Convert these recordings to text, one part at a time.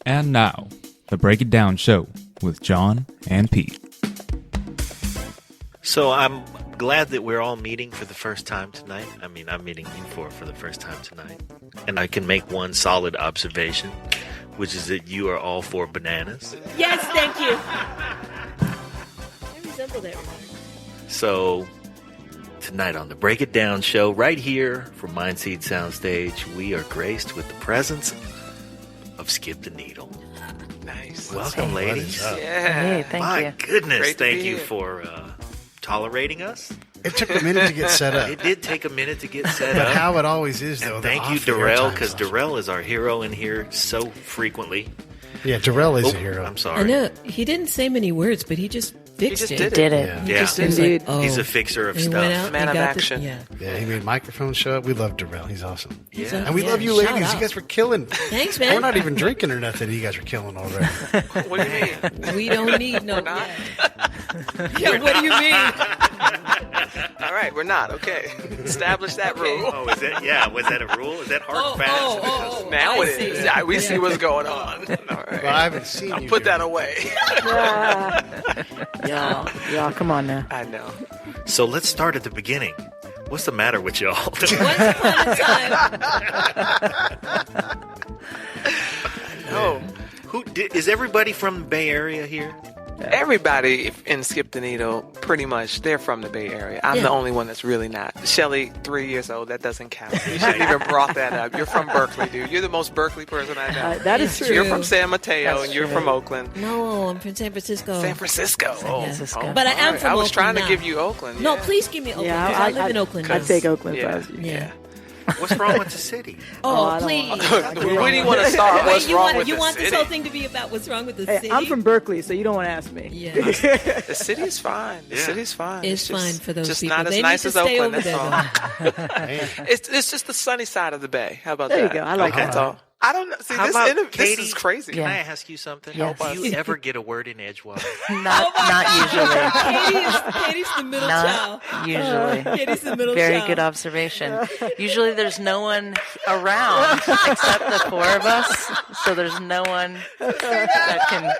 And now, the Break It Down Show with John and Pete. So I'm glad that we're all meeting for the first time tonight. I mean, I'm meeting you for the first time tonight. And I can make one solid observation, which is that you are all for bananas. Yes, thank you. I resemble that remark. So tonight on the Break It Down Show, right here from Mindseed Soundstage, we are graced with the presence of Skip the Needle. Nice. Welcome, ladies. Yeah. Hey, thank My you. goodness, Great to thank be you here. for tolerating us. It took a minute to get set up. It did take a minute to get set But up. how it always is, though. And the thank you, off-the-air Darrell, time because stuff. Darrell is our hero in here so frequently. Yeah, Darrell is Oh, a hero. I'm sorry. I know he didn't say many words, but he just fixed just it. did Did it. Yeah. He Yeah. just He was did like, oh. He's a fixer of And he stuff. went out Man and of got action. Yeah. Yeah, he made microphones show up. We love Darrell. He's awesome. He's Yeah. a- And we yeah, love you shout ladies. out. You guys were killing. Thanks, man. We're not even drinking or nothing. You guys are killing already. What do you mean? We don't need no. not? Yeah, what do you mean? All right, we're not. Okay. Establish that rule. Oh, is that? Yeah, was that a rule? Is that hard and fast? Now I it is. see. Yeah, we see what's going on. All right. Well, I haven't seen I'll you. put do that it. away. Y'all, come on now. I know. So let's start at the beginning. What's the matter with y'all? Once upon a time. No. Is everybody from the Bay Area here? Everybody in Skip the Needle, pretty much, they're from the Bay Area. I'm Yeah. the only one that's really not. Shelly, 3 years old, that doesn't count. You shouldn't even brought that up. You're from Berkeley, dude. You're the most Berkeley person I know. That is It's true. You're from San Mateo, That's and you're true. from Oakland. No, I'm from San Francisco. San Francisco. Oh, Francisco. But I am all right. from I was Oakland trying now. to give you Oakland. No, yeah. please give me Oakland. Yeah, 'cause I live in Oakland. I'd now. take Oakland if I Yeah. was you. Yeah. What's wrong with the city? Oh, I don't please. want- Where do you want to start? Wait, What's you wrong want with you the want city? this whole thing to be about what's wrong with the Hey, city? I'm from Berkeley, so you don't want to ask me. Yeah, The city is fine. The Yeah. city's fine. it's just- fine for those just people. not as They nice need as to stay Oakland. over That's there. all. Man. It's just the sunny side of the bay. How about There you that? go. I like That's that. all. I don't know. See, How this, about this Katie? is crazy. Can Yeah. I ask you something? Yes. Do you ever get a word in edgewise? Not usually. Katie's the middle Not child. usually. Katie's the middle Very child. good observation. Usually there's no one around except the four of us, so there's no one that can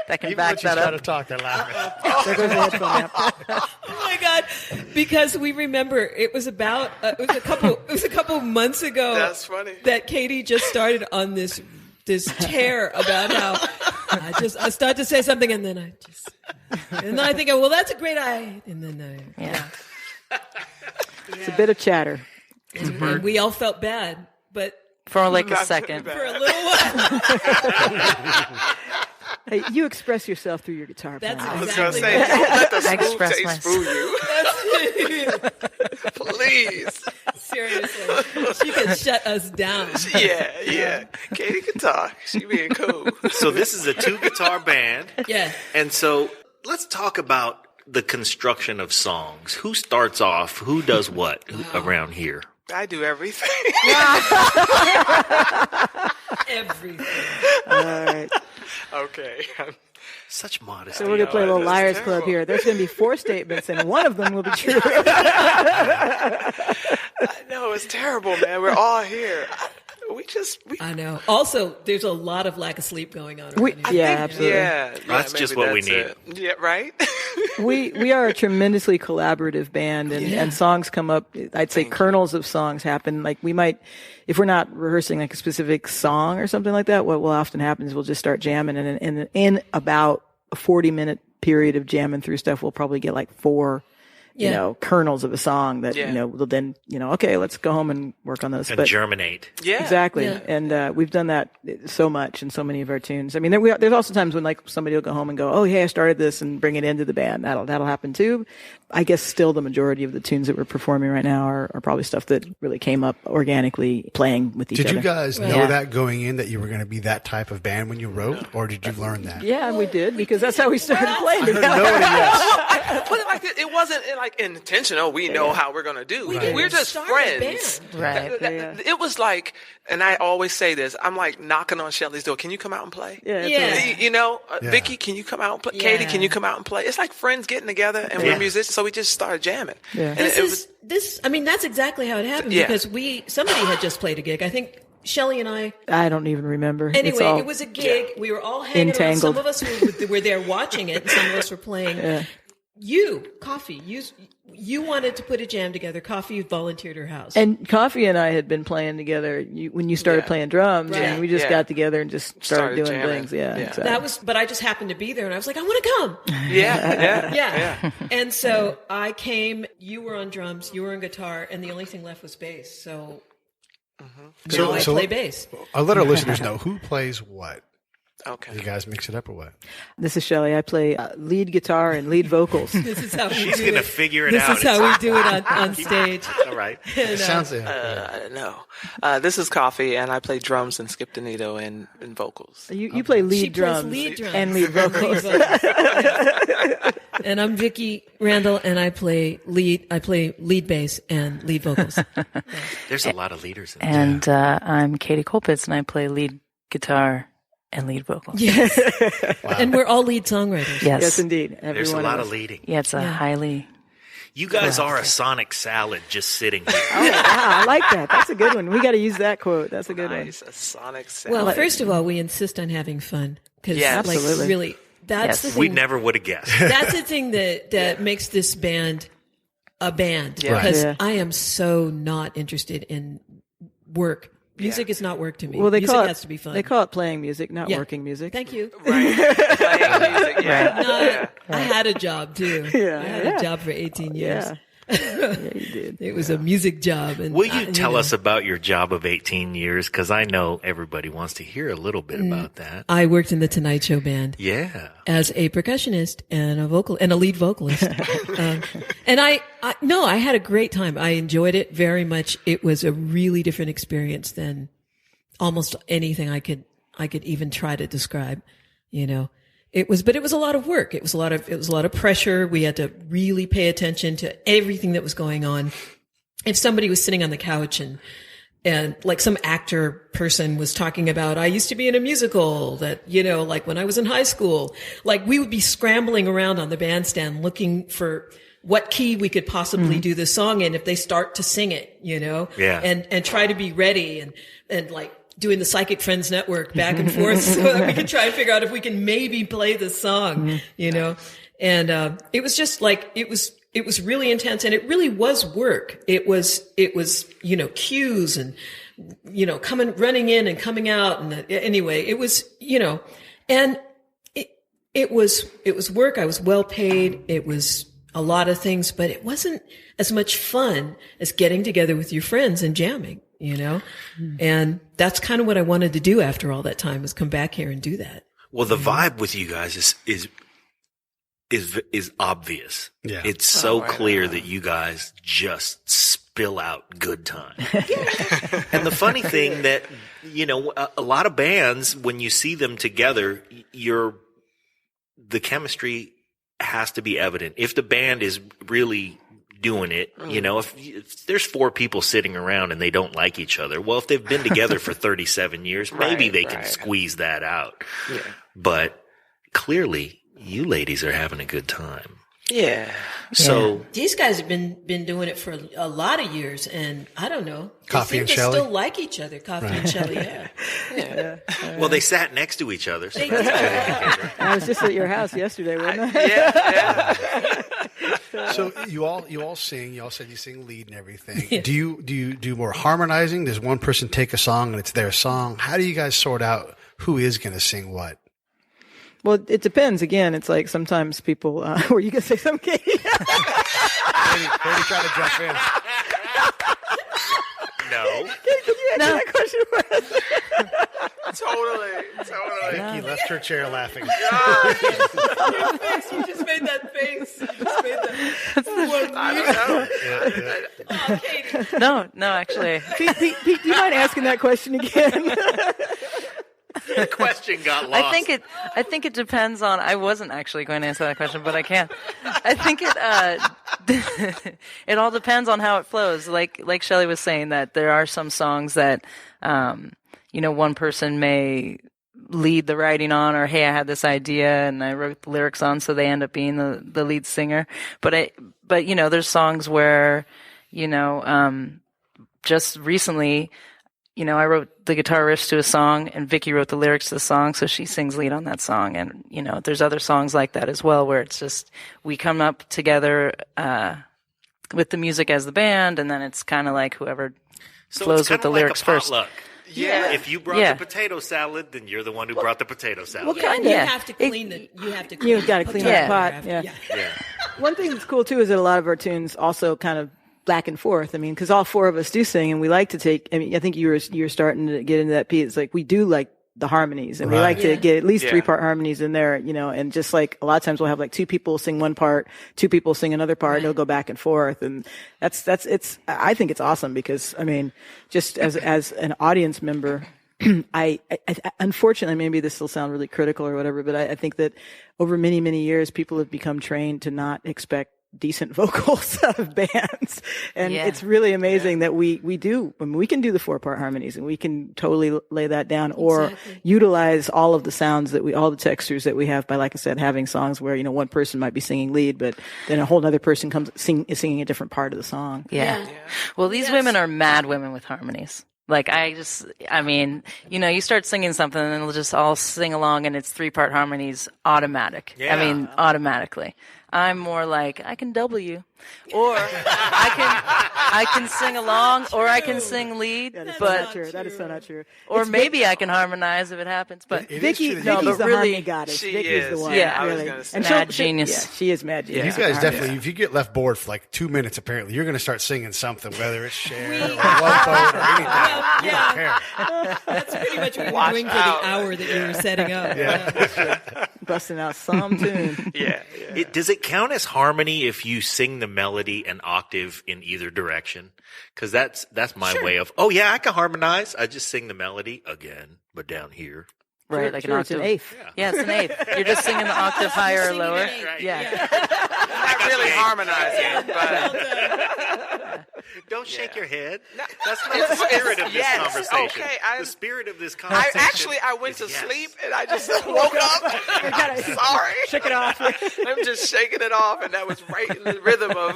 Even back when you that try to up. talk, they're laughing. There goes the headphone app. Oh my God! Because we remember it was about it was a couple months ago. That's funny. That Katie just started on this tear about how I start to say something and then I think, well, that's a great idea, and then Yeah. It's a bit of chatter and we all felt bad, but for like a Not second. bad. for a little while. Hey, you express yourself through your guitar. That's playing. I was going to Exactly. say, don't let the I smooth express taste myself. fool you. Please. Seriously, she can shut us down. Yeah. Katie can talk. She being cool. So this is a 2-guitar band. Yeah. And so let's talk about the construction of songs. Who starts off? Who does what around here? I do everything. Everything. All right. Okay. Such modesty. So we're going to play a little that's Liars Club terrible. here. There's going to be 4 statements, and one of them will be true. I know, it's terrible, man. We're all here. I know. Also, there's a lot of lack of sleep going on. We- around here. yeah, absolutely. Yeah. That's maybe just what we that's need. it. Yeah, right? We are a tremendously collaborative band, and songs come up. I'd say kernels of songs happen. Like we might, if we're not rehearsing like a specific song or something like that, what will often happen is we'll just start jamming, and in about a 40-minute period of jamming through stuff, we'll probably get like 4 kernels of a song that, will then, okay, let's go home and work on those. And But germinate. Yeah. exactly. Yeah. And we've done that so much in so many of our tunes. I mean, there's also times when like somebody will go home and go, oh, hey, I started this and bring it into the band. That'll happen too. I guess still the majority of the tunes that we're performing right now are probably stuff that really came up organically playing with each Did other. you guys know Yeah. that going in that you were going to be that type of band when you wrote, or did you learn that? Yeah, we did, because that's how we started playing together. Nobody, yes. But like it wasn't like intentional. We know how we're gonna do. We didn't We're just start a friends. band. Right. Yeah. It was like, and I always say this. I'm like knocking on Shelly's door. Can you come out and play? Yeah. Yeah. You know, Yeah. Vicky, can you come out and play? Yeah. Katie, can you come out and play? It's like friends getting together, and Yeah. we're musicians, so we just started jamming. Yeah. And it was I mean, that's exactly how it happened Yeah. because somebody had just played a gig. I think Shelley and I. I don't even remember. It's Anyway, all it was a gig. We were all hanging around. entangled. Some of us were there watching it, and some of us were playing. Coffee, you wanted to put a jam together. Coffee volunteered her house. And Coffee and I had been playing together when you started playing drums, and we just got together and just started doing jamming. things. Yeah. Exactly. That was, but I just happened to be there, and I was like, I want to come. Yeah. And so I came. You were on drums, you were on guitar, and the only thing left was bass. So now I play bass. I'll let our listeners know who plays what. Okay. You guys mix it up or what? This is Shelley. I play lead guitar and lead vocals. This is how She's going to figure it This out. is how we do it on stage. All right. It sounds No. This is Coffee, and I play drums and Skip Donito and vocals. You play lead She plays drums, lead drums and lead vocals. And I'm Vicky Randall, and I play lead bass and lead vocals. There's a lot of leaders in there. And I'm Katie Colpitz, and I play lead guitar and lead vocals. Yes. And we're all lead songwriters. Yes. Yes, indeed. Every There's a one lot of of us. leading. Yeah, it's a highly... You guys are a sonic salad just sitting here. Oh, wow, I like that. That's a good one. We got to use that quote. That's a good Nice. A sonic sound. Well, first of all, we insist on having fun. Because, Yes. like, Absolutely. really, that's the thing. We never would have guessed. That's the thing that makes this band a band. Yeah. Because Yeah. I am so not interested in work. Music is not work to me. Well, they music call it, has to be fun. They call it playing music, not Yeah. working music. Thank you. Playing music, No, I had a job too. Yeah. I had a job for 18 years. Yeah. Yeah, you did. It was a music job. And Will you tell us about your job of 18 years? Because I know everybody wants to hear a little bit about that. I worked in the Tonight Show band Yeah. as a percussionist and a lead vocalist. And I had a great time. I enjoyed it very much. It was a really different experience than almost anything I could even try to describe, you know. But it was a lot of work. It was a lot of pressure. We had to really pay attention to everything that was going on. If somebody was sitting on the couch and like some actor person was talking about, I used to be in a musical that, you know, like when I was in high school, like we would be scrambling around on the bandstand looking for what key we could possibly do the song in if they start to sing it, you know, and try to be ready and like, doing the Psychic Friends Network back and forth so that we can try and figure out if we can maybe play the song, you know? And, it was just like, it was really intense and it really was work. It was, you know, cues and, you know, running in and coming out. And anyway, it was, you know, and it was work. I was well paid. It was a lot of things, but it wasn't as much fun as getting together with your friends and jamming. You know, and that's kind of what I wanted to do after all that time was come back here and do that. Well, the vibe with you guys is obvious. Yeah. It's so clear that you guys just spill out good time. And the funny thing that, you know, a lot of bands, when you see them together, the chemistry has to be evident. If the band is really doing it, you know, if there's four people sitting around and they don't like each other, well, if they've been together for 37 years, maybe they can squeeze that out. Yeah. But clearly you ladies are having a good time. Yeah. So these guys have been doing it for a lot of years, and I don't know. Coffee and they Shelley? still like each other. Coffee and Shelley, yeah. well, they sat next to each other. So They that's did. good. I was just at your house yesterday, wasn't I? So you all sing. You all said you sing lead and everything. Yeah. Do you do more harmonizing? Does one person take a song and it's their song? How do you guys sort out who is going to sing what? Well, it depends. Again, it's like sometimes people. Were you going to say something, Katie? Katie trying to jump in. No. Can you answer that question? Totally. Vicky left her chair laughing. You just made that face. You just made that. I don't know. Oh, Katie. No, actually. Pete, do you mind asking that question again? The question got lost. I think it depends on. I wasn't actually going to answer that question, but I can. I think it all depends on how it flows. Like Shelley was saying, that there are some songs that you know, one person may lead the writing on, or hey, I had this idea and I wrote the lyrics on, so they end up being the lead singer. But you know, there's songs where, you know, just recently, I wrote the guitar riffs to a song, and Vicky wrote the lyrics to the song, so she sings lead on that song. And, there's other songs like that as well, where it's just, we come up together with the music as the band, and then it's kind of like whoever flows with the lyrics first. Yeah. If you brought the potato salad, then you're the one who brought the potato salad. Well, kind of. You have to clean You've got to clean that pot. Yeah. One thing that's cool too is that a lot of our tunes also kind of back and forth. I mean, because all four of us do sing, and we like to take. I mean, I think you're starting to get into that piece. It's like we do like the harmonies, and we like to get at least 3-part harmonies in there. And just like a lot of times we'll have like 2 people sing one part, 2 people sing another part, and it'll go back and forth. And it's. I think it's awesome because I mean, just as an audience member. I unfortunately, maybe this will sound really critical or whatever, but I think that over many, many years, people have become trained to not expect decent vocals out of bands. And it's really amazing that we do. I mean, we can do the 4-part harmonies, and we can totally lay that down or utilize all of the sounds all the textures that we have by, like I said, having songs where, one person might be singing lead, but then a whole other person is singing a different part of the song. Yeah. Well, these women are mad women with harmonies. Like, you start singing something and they'll just all sing along, and it's 3-part harmonies automatic. Yeah. I mean, automatically. I'm more like, I can double you, or I can sing along, or I can sing lead. That is so not true. That is so not true. Or maybe I can harmonize if it happens. But Vicky's the harmony goddess. Vicky's the one. Yeah, really. I was going to say. Mad genius. Yeah, she is mad genius. You guys definitely, if you get left bored for like 2 minutes, apparently, you're going to start singing something, whether it's Cher or Love Boat or anything. You don't care. That's pretty much what you're doing for the hour that you were setting up. Yeah. Busting out some tune. Does it count as harmony if you sing the melody an octave in either direction? Because that's my way of, I can harmonize. I just sing the melody again, but down here. Right, like an octave. It's an eighth. Yeah, it's an eighth. You're just singing the octave higher or lower. Right. Yeah. Not really harmonizing, but don't shake your head. That's not the spirit of this conversation. Okay, the spirit of this conversation. I went to sleep and I just woke up. Sorry, shake it off. I'm just shaking it off, and that was right in the rhythm of.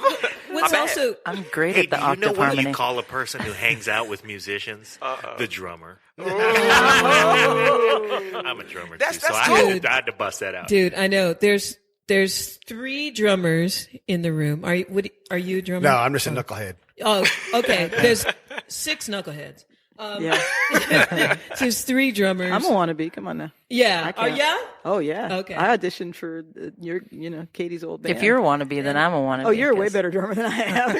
I'm great at the octave do you know what harmony. you call a person who hangs out with musicians? The drummer. I'm a drummer too, so I had to bust that out. Dude, I know. There's 3 drummers in the room. Are you a drummer? No, I'm just a knucklehead. Oh, okay. There's 6 knuckleheads. So there's 3 drummers. I'm a wannabe. Come on now. Yeah. Oh, yeah? Okay. I auditioned for Katie's old band. If you're a wannabe, then I'm a wannabe. Oh, you're a way better drummer than I am.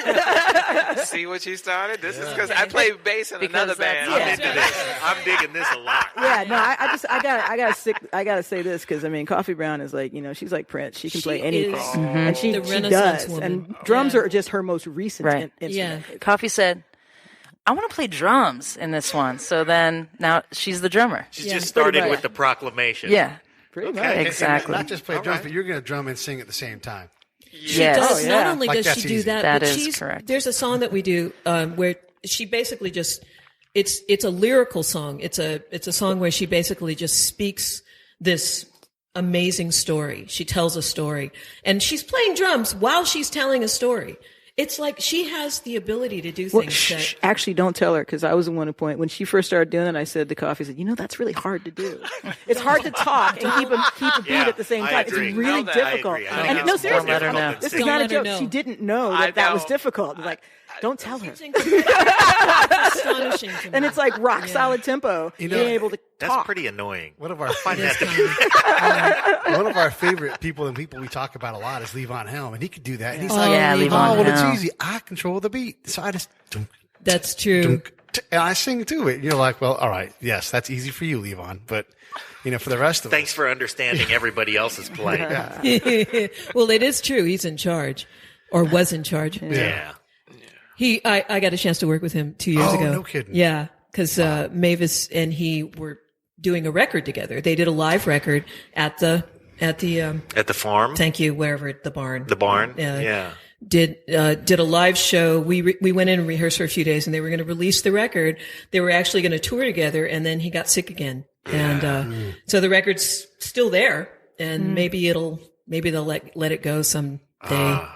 See what you started? This is because I play bass in another band. I'm into this. I'm digging this a lot. Yeah, no, I gotta say this because I mean, Coffee Brown is like, she's like Prince. She can play anything, and she does. Woman. And drums are just her most recent instrument. Yeah. Coffee said, I want to play drums in this one. So then now she's the drummer. She just started with the proclamation. Yeah. Pretty much. Exactly. Not just play drums, but you're going to drum and sing at the same time. She does. Not only does she do that, that but is correct. There's a song that we do where she basically just it's a lyrical song. It's a song where she basically just speaks this amazing story. She tells a story, and she's playing drums while she's telling a story. It's like she has the ability to do things. Actually, don't tell her, because I was the one who pointed. When she first started doing it, I said to Coffee, that's really hard to do. It's hard to talk and keep a beat at the same time. It's really difficult. And no, seriously, let her know. This is not a joke. She didn't know that was difficult. Like, don't tell her. Astonishing to me. And it's like rock solid tempo. Being able to talk. That's pretty annoying. One of our favorite people and people we talk about a lot is Levon Helm, and he could do that. And he's it's easy. I control the beat, so I just. That's true. And I sing to it. You're like, well, all right, yes, that's easy for you, Levon, but for the rest of us. Thanks for understanding everybody else's play. Well, it is true. He's in charge, or was in charge. Yeah. I got a chance to work with him 2 years ago. Oh, no kidding. Yeah, because Mavis and he were doing a record together. They did a live record at the farm. Thank you, wherever the barn. The barn. Yeah. Did a live show. We went in and rehearsed for a few days, and they were going to release the record. They were actually going to tour together, and then he got sick again, and so the record's still there, and maybe they'll let it go someday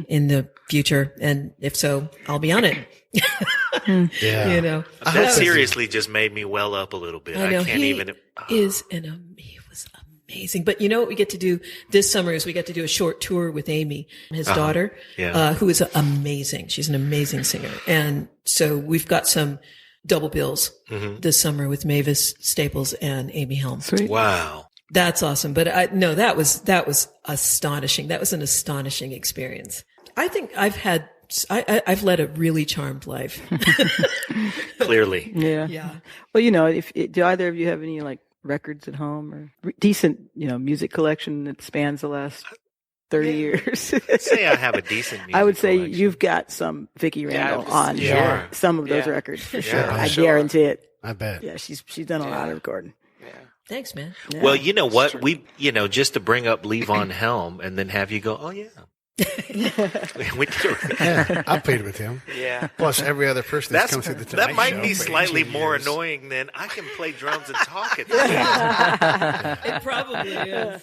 in the future, and if so, I'll be on it. Yeah. You know, That seriously just made me well up a little bit. I know. I can't he even. he was amazing. But you know what we get to do this summer is we get to do a short tour with Amy, his daughter, who is amazing. She's an amazing singer. And so we've got some double bills this summer with Mavis Staples and Amy Helm. Sweet. Wow. That's awesome. But that was astonishing. That was an astonishing experience. I think I've led a really charmed life. Clearly. Yeah. Yeah. Well, do either of you have any like records at home or decent, music collection that spans the last 30 years? I'd say I have a decent music I would say collection. you've got some Vicki Randall on Sure. some of those records for sure. Yeah, I sure. guarantee it. I bet. Yeah, she's done a lot of recording. Thanks, man. Yeah. Well, you know what? Just to bring up Levon Helm and then have you go, oh, yeah. We do. Yeah, I played with him. Yeah. Plus, every other person that's come through the Tonight That might Show be for slightly 18 more years. annoying than I can play drums and talk at the same time. It probably is.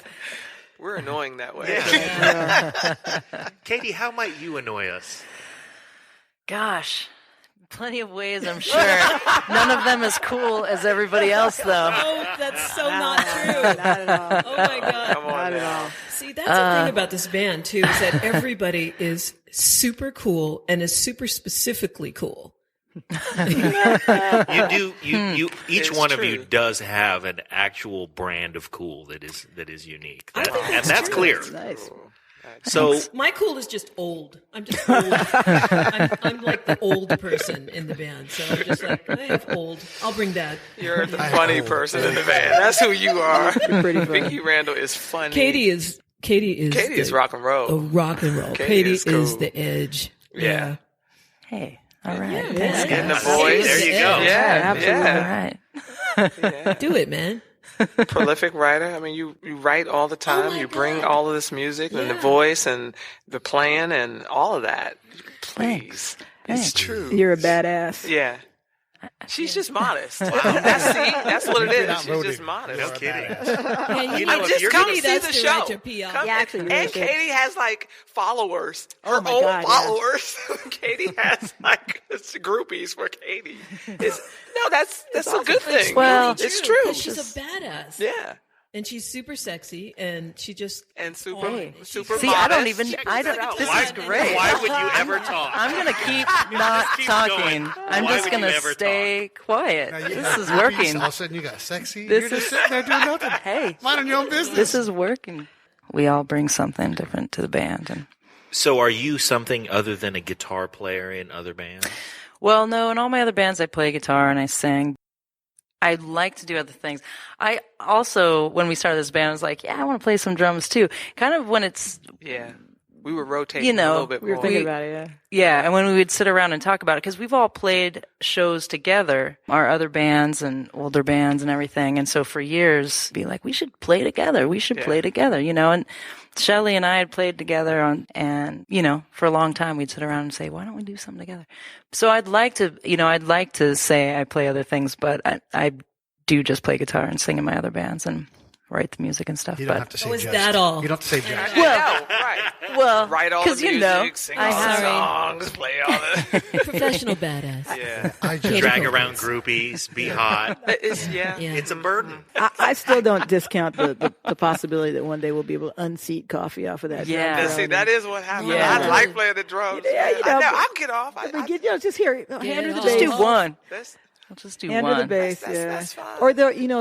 We're annoying that way. Katie, how might you annoy us? Gosh, plenty of ways, I'm sure. None of them as cool as everybody else, though. Oh, that's so not true. Not at all. Oh my God. Come on Not at now. all. See, that's the thing about this band too, is that everybody is super cool and is super specifically cool. You do. You. Each It's one of true. you does have an actual brand of cool that is unique, I think and that's that's true. clear. That's nice. So My cool is just old. I'm just old. I'm like the old person in the band. So I'm just like, I have old. I'll bring that. You're the funny person in the band. That's who you are. You're pretty funny. Vicki Randall is funny. Katie is Katie is rock and roll. rock and roll. Katie Katie is is cool. the edge. Yeah. Hey, all right. Yeah, Thanks, man. Getting the guys. voice. There you go. Yeah, absolutely. yeah. All right. Do it, man. Prolific writer. I mean, you write all the time. my You bring God. all of this music and the voice and the playing and all of that. Please. Thanks. It's true. You're a badass. Yeah. She's just modest. That's what it is. not She's voted. just modest. no kidding. Yeah, You know, if just you're come gonna see the show. Director PR. Come- Yeah, actually, and really should. Katie has like followers. Her my own God, yeah. followers. Katie has like groupies for Katie. That's a good thing. Well, it's true. 'Cause she's a badass. Yeah. And she's super sexy and she just And super Hey. super See, I don't modest. even. Check I that don't. out. This Why, is great. why would you ever talk? I'm gonna keep not keep talking. going. I'm Why just would you gonna ever stay quiet. Now, you This got is groupies, working. All of a sudden, you got sexy. This You're just is- sitting there doing nothing. Hey, Minding your own business. this is working. We all bring something different to the band, and So, are you something other than a guitar player in other bands? well, no, in all my other bands, I play guitar and I sing. I like to do other things. I also, when we started this band, I was like, yeah, I want to play some drums too. Kind of when it's, Yeah. We were rotating You know, a little bit We were more. thinking about it, yeah. yeah, and when we would sit around and talk about it, because we've all played shows together, our other bands and older bands and everything. And so for years, be like, we should play together. We should play together, and Shelley and I had played together and for a long time we'd sit around and say, why don't we do something together? So I'd like to say I play other things, but I do just play guitar and sing in my other bands and write the music and stuff. You don't but have to say Oh, is just. that all? You don't have to say just. Well- right. well, Write all the 'cause music, sing I all the have- songs, play all the. professional badass. Yeah. I just. Drag around groupies, be hot. Yeah. Yeah. It's a burden. I still don't discount the possibility that one day we'll be able to unseat coffee off of that. Yeah. drum See, roll. that is what happened. Yeah. I like playing the drums. Yeah, I know. but- I'll get off. But just here, hand her the off. just do bass. one. That's, I'll just do Hand her the one. bass, That's fine. Or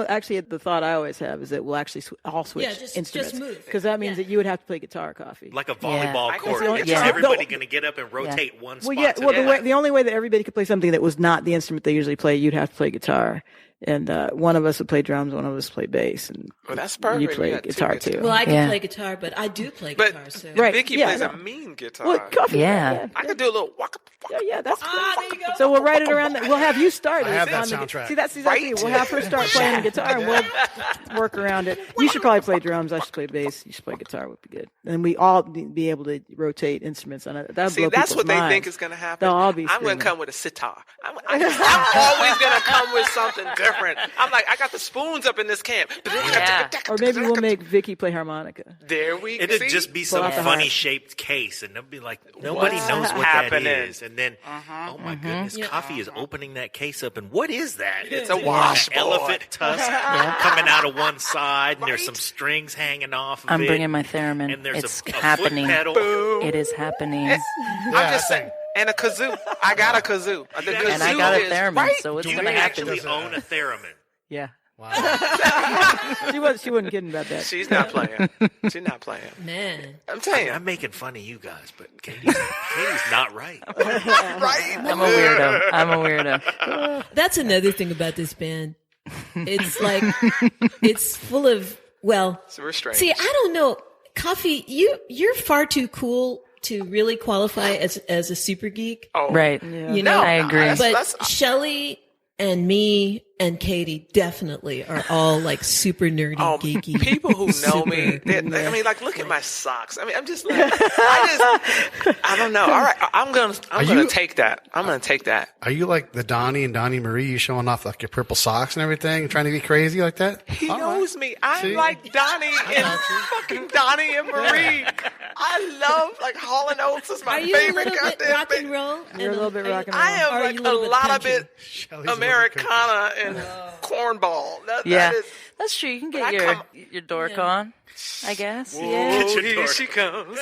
actually, the thought I always have is that we'll actually all switch Yeah, just instruments move. because that means Yeah. that you would have to play guitar, coffee. Like a volleyball Yeah. court. That's the only- It's yeah. everybody No. going to get up and rotate one spot. Well, yeah. to Well, the the only way that everybody could play something that was not the instrument they usually play, you'd have to play guitar, and one of us would play drums, one of us would play bass, and well, that's you perfect. play You got two guitar guitars. too. Well, I can Yeah. play guitar, but I do play But guitar. So. Right. Vicky Yeah, plays I a know. mean guitar. Well, coffee. Yeah. I could do a little waka. Yeah, that's there you go. So we'll write it around that. We'll have you start. I have it that on the- soundtrack. See, that's exactly Right. it. We'll have her start playing the guitar, and we'll work around it. You should probably play drums. I should play bass. You should play guitar. Would be good. And we all be able to rotate instruments on it. That'll See, blow that's people's what they minds. think is going to happen. They'll all be I'm going screaming. to come with a sitar. I'm always going to come with something different. different. I'm like, I got the spoons up in this camp. Yeah. Or maybe we'll make Vicky play harmonica. There we go. It'd just be some out the funny heart. shaped case, and they'll be like, nobody knows what happening? that is. And then, oh my goodness, Coffee is opening that case up, and what is that? It's a washboard. Elephant tusk coming out of one side, and there's some strings hanging off of I'm it. bringing my theremin. And there's It's a happening. foot pedal. It is happening. I'm just saying. And a kazoo. I got a kazoo. The kazoo And I got a is theremin, right. so it's Do you going to happen. actually own a theremin? Yeah. Wow. She wasn't kidding about that. She's not playing. She's not playing. Man. I'm telling you. I'm making fun of you guys, but Katie's not right. Right? I'm a weirdo. That's another thing about this band. It's like, it's full of, well, So we're strange. see, I don't know. Coffee, you're far too cool to really qualify as a super geek. Oh, Right. You know, I agree. But Shelley and me and Katie definitely are all like super nerdy, geeky. people who know me, I mean, like, look at my socks. I mean, I'm just like, I don't know. All right, I'm gonna take that. I'm gonna take that. Are you like the Donnie and Donnie Marie? You showing off like your purple socks and everything, trying to be crazy like that? He All knows right. me. I'm See? like Donnie and fucking Donnie and Marie. I love like Hall and Oates is my Are you a favorite little bit goddamn rock thing. and roll? You're a little bit rock and roll. I am Or are like you a a little bit lot of country? it Shelley's a little Americana and cornball. That Yeah. is, That's true. You can I get come- your dork on, I guess. Whoa, Yeah. Get your here dork. she comes.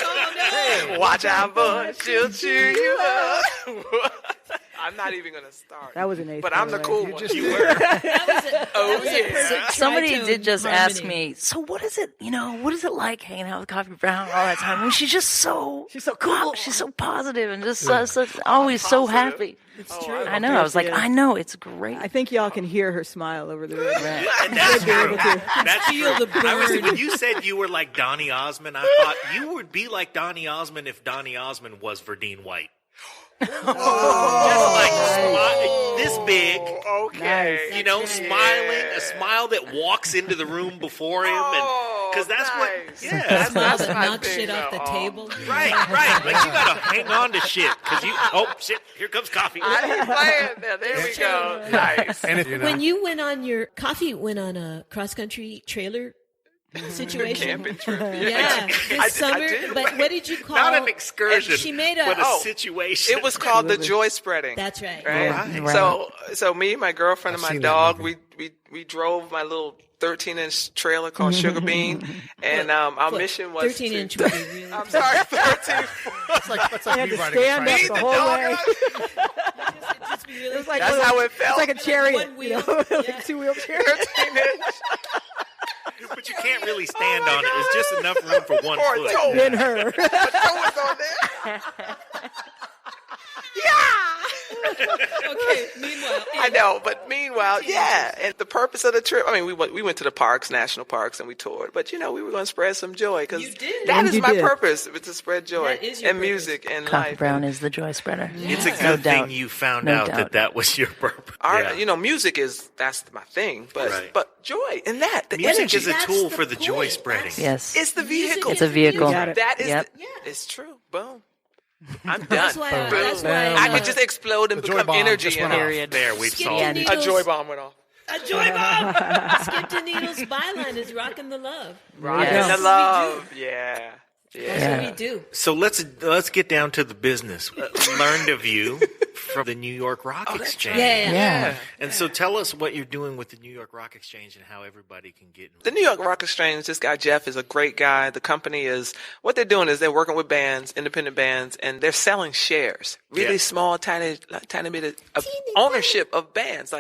Watch out, boy. She'll cheer you up. I'm not even going to start. That was an ace. But by I'm the way. cool You one. just- You were. That was a yeah. perfect Somebody tritone did just ask harmony. me, so what is it, what is it like hanging out with Coffee Brown all that time? I mean, she's just so cool. She's so positive and just always so happy. It's true. I know. I was like, Yeah. I know. It's great. I think y'all can hear her smile over the radio. And that's true. That's Feel true. the I was burn. when you said you were like Donny Osmond, I thought you would be like Donny Osmond if Donny Osmond was Verdine White. Just like this big, Okay. you know, That's right. smiling, a smile that walks into the room before him, and because that's what, nice. yeah, Smile that my knocks thing, shit off the though. table. right. Like you gotta hang on to shit because oh shit, here comes Coffee. I ain't playing. There we go. Nice. And if you know, When you went on Coffee went on a cross country trailer situation. Camping trip. Yeah, this summer. did. But what did you call? Not an excursion, She made a. but a Oh, situation. It was called the joy spreading. That's right. Right. Right. So me, my girlfriend, and I've my seen that dog, movie. we drove my little 13-inch trailer called Sugar Bean, and our mission was 13-inch would be really. I'm sorry, 13. that's like You had me to riding a stand up tricycle. the whole way. just be really It was like That's one of how those- it felt. It's like a chariot, One wheel. you know, Yeah. like a two-wheel chariot. 13-inch. But you can't really stand on it. It's just enough room for one Poor foot. toe. Then her. The toe was on there. Okay. Meanwhile, I know, but meanwhile, yeah. And the purpose of the trip, I mean, we went to the parks, national parks, and we toured. But, we were going to spread some joy because You did. that And is you my did. purpose, to spread joy That is your and purpose. music and Coffee life. Brown is the joy spreader. It's a No good doubt. thing you found No out doubt. that was your purpose. Our, Yeah. music that's my thing, but Right. but joy in that, the Music energy, is a That's tool the for the joy point. spreading. Yes. it's the Music vehicle. It's a vehicle. You got it. That is, Yep. it's true. Boom. I'm done. That's why. That's why. I could just explode and The joy become bomb energy just in went it. off. Period. There, we've Skip solved the it. needles. A joy bomb went off. A joy bomb. Skip the Needles byline is rocking the love. Rocking Yes. the love. Yeah. That's Yeah. what we do. So let's get down to the business. Learned of you from the New York Rock Exchange. Yeah. Yeah. And so tell us what you're doing with the New York Rock Exchange and how everybody can get The New York Rock Exchange, this guy Jeff is a great guy. The company is, what they're doing is they're working with bands, independent bands, and they're selling shares. Really Yeah. small, tiny bit of ownership of bands.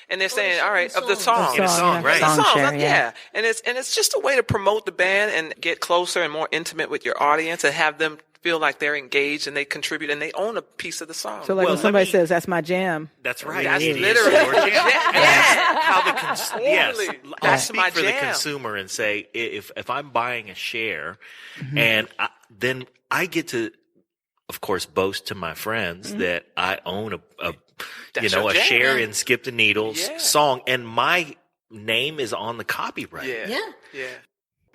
And they're saying, all right, of the songs. in a song, right? The Song songs, share, yeah. And it's just a way to promote the band and get closer and more intimate with your audience and have them feel like they're engaged and they contribute and they own a piece of the song. So like Well, when somebody let me- says, that's my jam. That's right. That's It is literally your jam. yeah. And that's how the yes, Totally. I'll That's speak my for the jam. consumer and say if I'm buying a share, and then I get to, of course, boast to my friends that I own a That's your jam. share in Skip the Needles Yeah. song, and my name is on the copyright. Yeah. Yeah.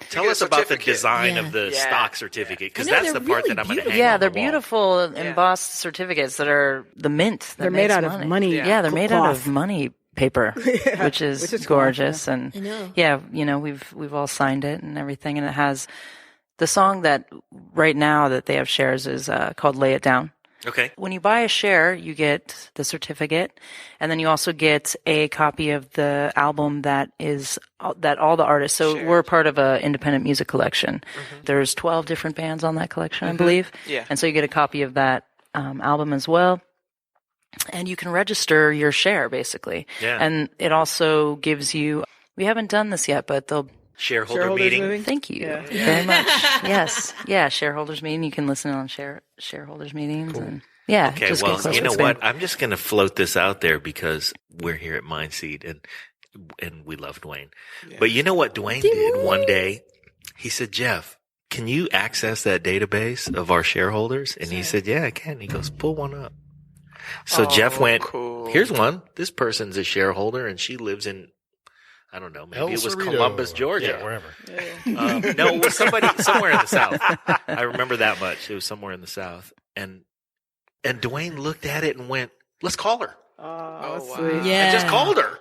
Tell get a us about the certificate. design Yeah. of the Yeah. stock certificate because I know, that's the they're part really that I'm going to beautiful. hang Yeah, on they're the wall. beautiful embossed certificates that are the mint. That They're made makes out of money. Yeah, they're made out of cloth. money paper, which is gorgeous. cool, And I know. yeah, we've all signed it and everything. And it has the song that right now that they have shares is called Lay It Down. Okay. When you buy a share, you get the certificate, and then you also get a copy of the album that all the artists. So we're part of a independent music collection. There's 12 different bands on that collection, I believe. Yeah. And so you get a copy of that album as well. And you can register your share, basically. Yeah. And it also gives you, we haven't done this yet, but they'll, Shareholder meeting. thank you very much. Yes. Yeah. Shareholders meeting. You can listen on shareholders meetings. Cool. And yeah. Okay. Just Well, get closer you know to what? I'm just going to float this out there because we're here at Mindseed and we love Dwayne. Yeah. But you know what Dwayne did one day? He said, Jeff, can you access that database of our shareholders? And he said, yeah, I can. He goes, pull one up. So Jeff went, here's one. This person's a shareholder and she lives in, I don't know, maybe it was Columbus, Georgia. Yeah, wherever. No, it was somewhere in the South. I remember that much. It was somewhere in the South. And Dwayne looked at it and went, let's call her. Oh, wow. sweet. Yeah. I just called her.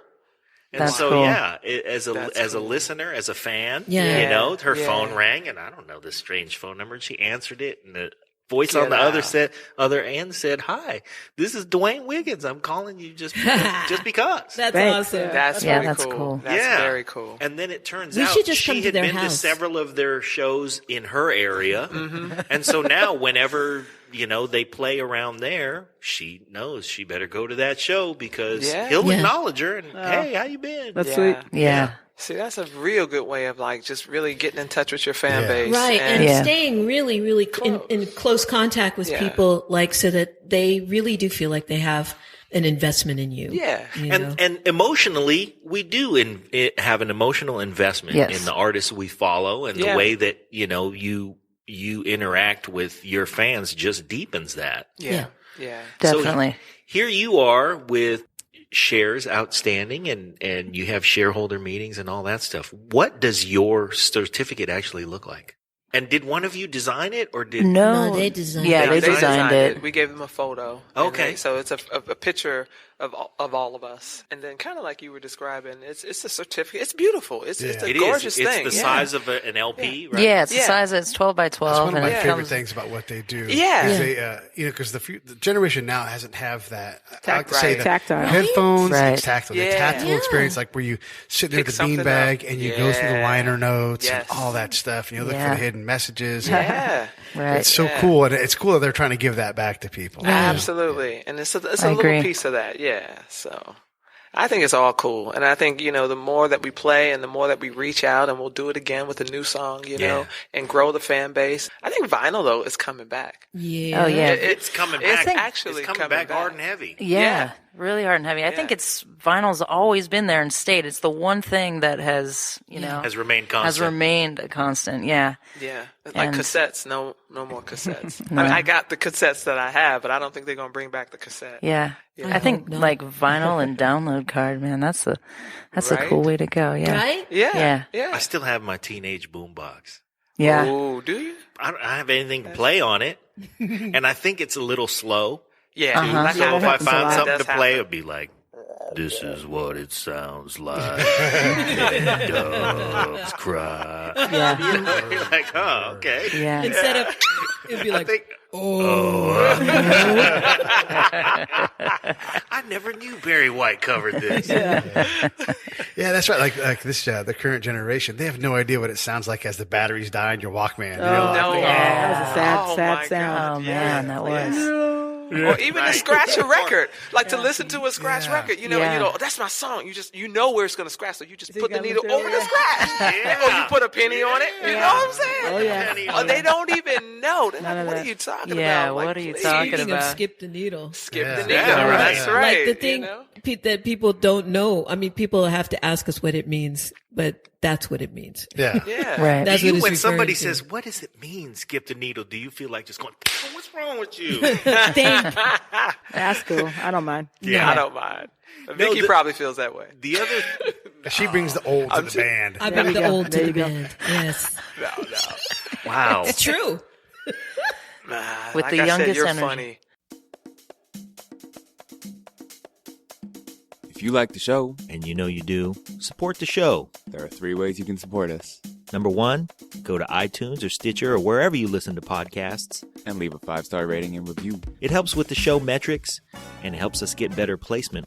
And That's so, cool. yeah, as a listener, as a fan, Yeah. her phone rang and I don't know this strange phone number. And she answered it and the voice on the other end said, hi, this is Dwayne Wiggins. I'm calling you just because. That's Thanks. awesome. That's Yeah, really that's cool. cool. That's very cool. And then it turns We out should just come she to had their been to house. several of their shows in her area. And so now whenever, they play around there, she knows she better go to that show because he'll acknowledge her and, hey, how you been? That's sweet. Yeah. See, that's a real good way of just really getting in touch with your fan base. Right. And Yeah. staying really, really in close contact with people, so that they really do feel like they have an investment in you. Yeah. you know? And emotionally, we do have an emotional investment in the artists we follow and the way that, you interact with your fans just deepens that. Yeah. Definitely. So here you are with shares outstanding and you have shareholder meetings and all that stuff. What does your certificate actually look like? And did one of you design it or did No, they designed Yeah, it. they designed it. We gave them a photo. Okay. So it's a picture of all of us. And then kind of like you were describing, it's a certificate. It's beautiful. It's a It gorgeous is. thing. It's the size of an LP, right? Yeah, it's the size. It's 12 by 12. That's one of my and it favorite comes- things about what they do. Yeah. Is they, because the generation now hasn't have that. I like to say that Tactile. headphones, Right. it's tactile. The Yeah. tactile experience, like where you sit there Pick with the something beanbag up. and you go through the liner notes Yes. and all that stuff. Look for Yeah. the hidden messages. Yeah. Right. It's so cool, and it's cool that they're trying to give that back to people. Absolutely. And it's a little agree. piece of that. Yeah. So I think it's all cool. And I think, the more that we play and the more that we reach out and we'll do it again with a new song, and grow the fan base. I think vinyl though is coming back. Yeah. Oh, yeah. It's coming back. Actually it's coming coming back back. hard and heavy. Yeah, really hard and heavy. I think vinyl's always been there and stayed. It's the one thing that has, Has remained constant. has remained a constant. Yeah. Yeah. Like And- cassettes. No more cassettes. I mean, I got the cassettes that I have, but I don't think they're going to bring back the cassette. Yeah. I think hope not. like vinyl and download card, man, that's a Right? cool way to go. Yeah. Right? Yeah. Yeah. I still have my teenage boombox. Yeah. Oh, do you? I don't have anything to play on it, and I think it's a little slow. Yeah. Uh-huh. That So if I happens a find lot. something That to does play, happen. it'd be like, this is what it sounds like when doves cry. Yeah. You're like, oh, okay. Yeah. Instead of, it'd be I like, think, I never knew Barry White covered this. Yeah, that's right. Like this, the current generation, they have no idea what it sounds like as the batteries die in your Walkman. No. Yeah. That was a sad, Oh, sad my sound. Oh man, that was. Or even to scratch a record, like to listen to a scratch record, Yeah. that's my song. You know where it's going to scratch, so you just you put the gotta needle listen to over it, the yeah. scratch, or you put a penny on it. You know what I'm saying? Oh, yeah. Or they don't even know. They're None like, of what that. are you talking Yeah, about? Like, what are you please. talking speaking of about? skip the needle. Skip Yeah. the needle. Yeah, right. That's right. Like the thing that people don't know. I mean, people have to ask us what it means, but that's what it means. Yeah. Yeah. Right. That's what it's When referring somebody to. says, what does it mean, skip the needle, do you feel like just going, oh, what's wrong with you? Think. That's cool. I don't mind. I don't mind. Vicky probably feels that way. The other, She brings the old to the band. I There bring you the go. old to There the you go. band. Yes. No. wow. It's true. With Like the I said, youngest you're energy. funny. If you like the show, and you know you do, support the show. there are 3 ways you can support us. Number 1, go to iTunes or Stitcher or wherever you listen to podcasts. And leave a 5-star rating and review. It helps with the show metrics and helps us get better placement.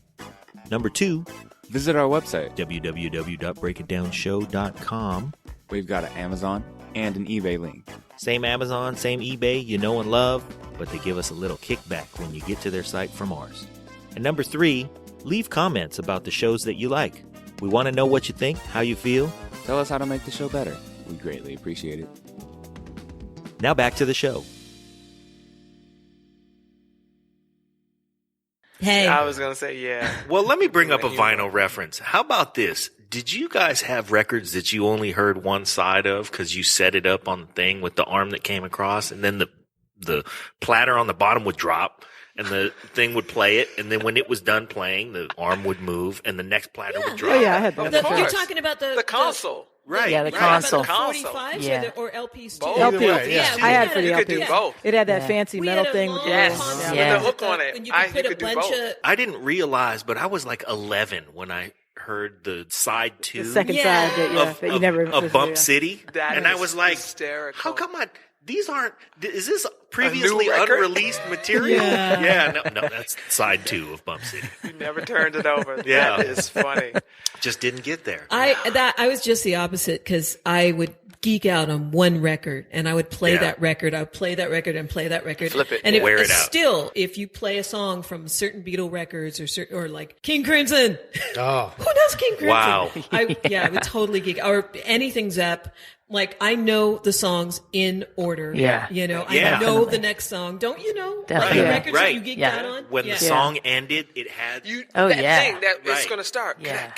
Number 2, Visit our website. www.breakitdownshow.com. We've got an Amazon and an eBay link. Same Amazon, same eBay, you know and love, but they give us a little kickback when you get to their site from ours. And number 3, leave comments about the shows that you like. We want to know what you think, how you feel. Tell us how to make the show better. We greatly appreciate it. Now back to the show. Hey, I was gonna say, yeah. Well, let me bring up a vinyl reference. How about this? Did you guys have records that you only heard one side of because you set it up on the thing with the arm that came across, and then the platter on the bottom would drop, and the thing would play it, and then when it was done playing, the arm would move, and the next platter would drop? Oh, yeah, I had that. you're talking about the console. Right. Yeah, the Right, console. about the 45s Yeah. or LPs too? Both. LP. way, yeah. I had for the You could LP. do both. It had that Yeah. fancy We metal had a thing with long the Yes. little- console Yeah. With the hook on it. and you I- could put you a could do bunch both. of I didn't realize, but I was like 11 when I heard the side 2 The second Yeah. side that you never of Bump City. That And I is was like, hysterical. how come these aren't, is this previously record? unreleased material? Yeah, no, that's side 2 of Bump City. You never turned it over. Yeah. That is funny. Just didn't get there. I was just the opposite because I would geek out on one record and I would play Yeah. that record. I would play that record and play that record. Flip it. And Wear it out. Still, if you play a song from certain Beatle records or like King Crimson, Oh, who knows King Crimson? Wow. I would totally geek or anything Zepp. Like I know the songs in order. Yeah. You know, Yeah. I know the next song. Don't you know? Definitely. The Right, records right. that you geeked Yeah. out on? When Yeah. the song ended, it had Oh, that yeah. thing that Right. it's going to start. Yeah.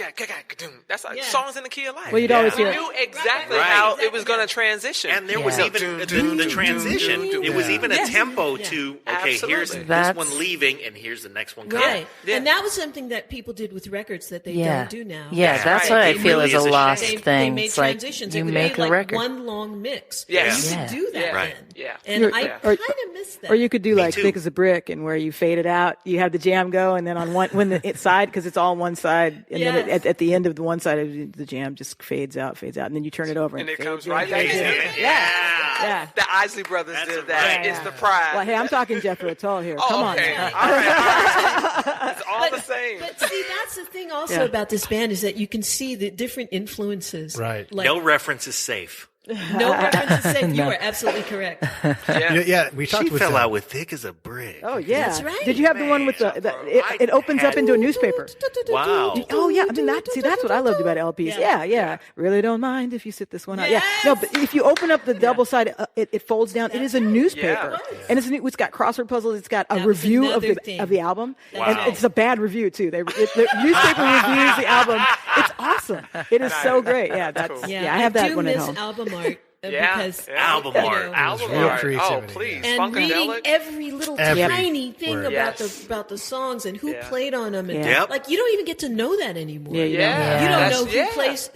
That's like Yeah. songs in the key of life. Well, you'd always We hear knew exactly Right. how Exactly. it was going to transition. And there was Yeah. even the transition. It was even a tempo to, okay, here's Absolutely. this That's- one leaving and here's the next one coming. Right. Yeah. And that was something that people did with records that they Yeah. don't do now. Yeah, Yeah. that's Right. what I It feel really is a is a lost They thing. made It's like transitions. you It make made a like record. one long mix. Yes. You Yeah. could do that Right. then. Yeah. And You're- I or- kind of miss that. Or you could do like too. thick as a brick, and where you fade it out, you have the jam go, and then on when the side, because it's all on one side, and then Yes. at the end of the one side, the jam just fades out, and then you turn it over, And it fades comes in, right back fades in. in. Yeah. The Isley brothers That's did a that. right. It's the pride. Well, hey, I'm talking Jethro Tull here. Oh, Come on. okay. now. All right. It's all the same. But see, that's the thing also Yeah. about this band is that you can see the different influences. Right. Like, No reference is safe. no reference is safe. You are absolutely correct. yeah. We talked She with fell out with thick as a brick. Oh yeah. That's right. Did you have the one with it opens up into a newspaper? Wow. Oh yeah, I mean that's what I loved about LPs. Yeah. Really don't mind if you sit this one out. Yeah. No, but if you open up the double side, it folds down. It is a newspaper, and it's got crossword puzzles. It's got a That was review of another thing. the album, Wow. and it's a bad review too. The newspaper reviews the album. It's awesome. It is so great. Yeah, that's cool. yeah. I have that do one at miss home. album art Yeah. because Yeah. Album you art. know, Album real art. Oh, creativity, please. yeah. and reading Funkadelic. every little Every tiny thing word. about Yes. the songs and who Yeah. played on them, and Yeah. Yep. like you don't even get to know that anymore. Yeah, you don't. Yeah. You don't That's- know yeah.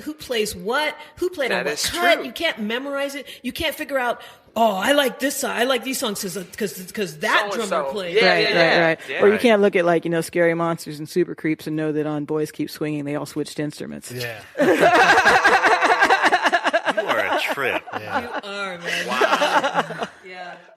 who plays what, who played on That what is cut. true. You can't memorize it. You can't figure out. Oh, I like this song. I like these songs because that So-and-so. drummer played. Yeah, Right. yeah. Or you can't look at Scary Monsters and Super Creeps and know that on Boys Keep Swinging they all switched instruments. Yeah. You are a trip. You are, man. Wow.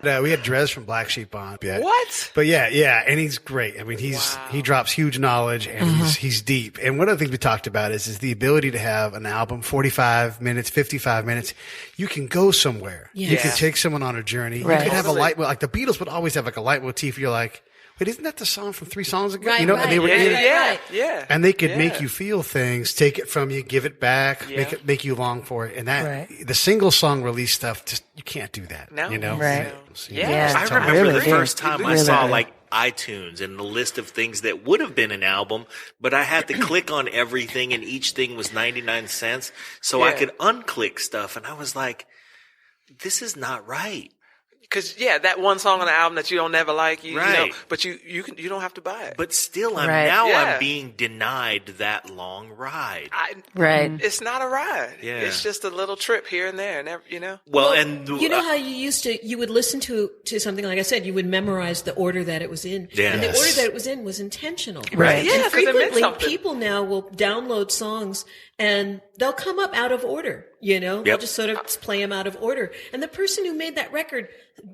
Yeah. We had Drez from Black Sheep on. Yeah. What? But yeah, and he's great. I mean, he drops huge knowledge, and he's deep. And one of the things we talked about is the ability to have an album, 45 minutes, 55 minutes. You can go somewhere. You can Yes. take someone on a journey. Right. You can have a Totally. light, like the Beatles would always have like a leitmotif. You're like, wait, isn't that the song from 3 songs ago? Right, you know, right. and they were Yeah, Right. yeah. and they could Yeah. make you feel things, take it from you, give it back, Yeah. make you long for it. And that Right. the single song release stuff, just you can't do that. No. You know, Right. Yeah. I It's remember really the big. first time I Really saw big. like iTunes and the list of things that would have been an album, but I had to click on everything and each thing was 99 cents. So I Yeah. could unclick stuff. And I was like, this is not right. Because that one song on the album that you don't never like, you Right. know, but you don't have to buy it. But still, Right. I'm being denied that long ride. Right. It's not a ride. Yeah. It's just a little trip here and there, and you know. Well, and you know how you would listen to something, like I said, you would memorize the order that it was in. Yes. And the order that it was in was intentional. Right. Yeah, And 'cause it meant frequently something. people now will download songs and they'll come up out of order, you know? They'll just sort of play them out of order. And the person who made that record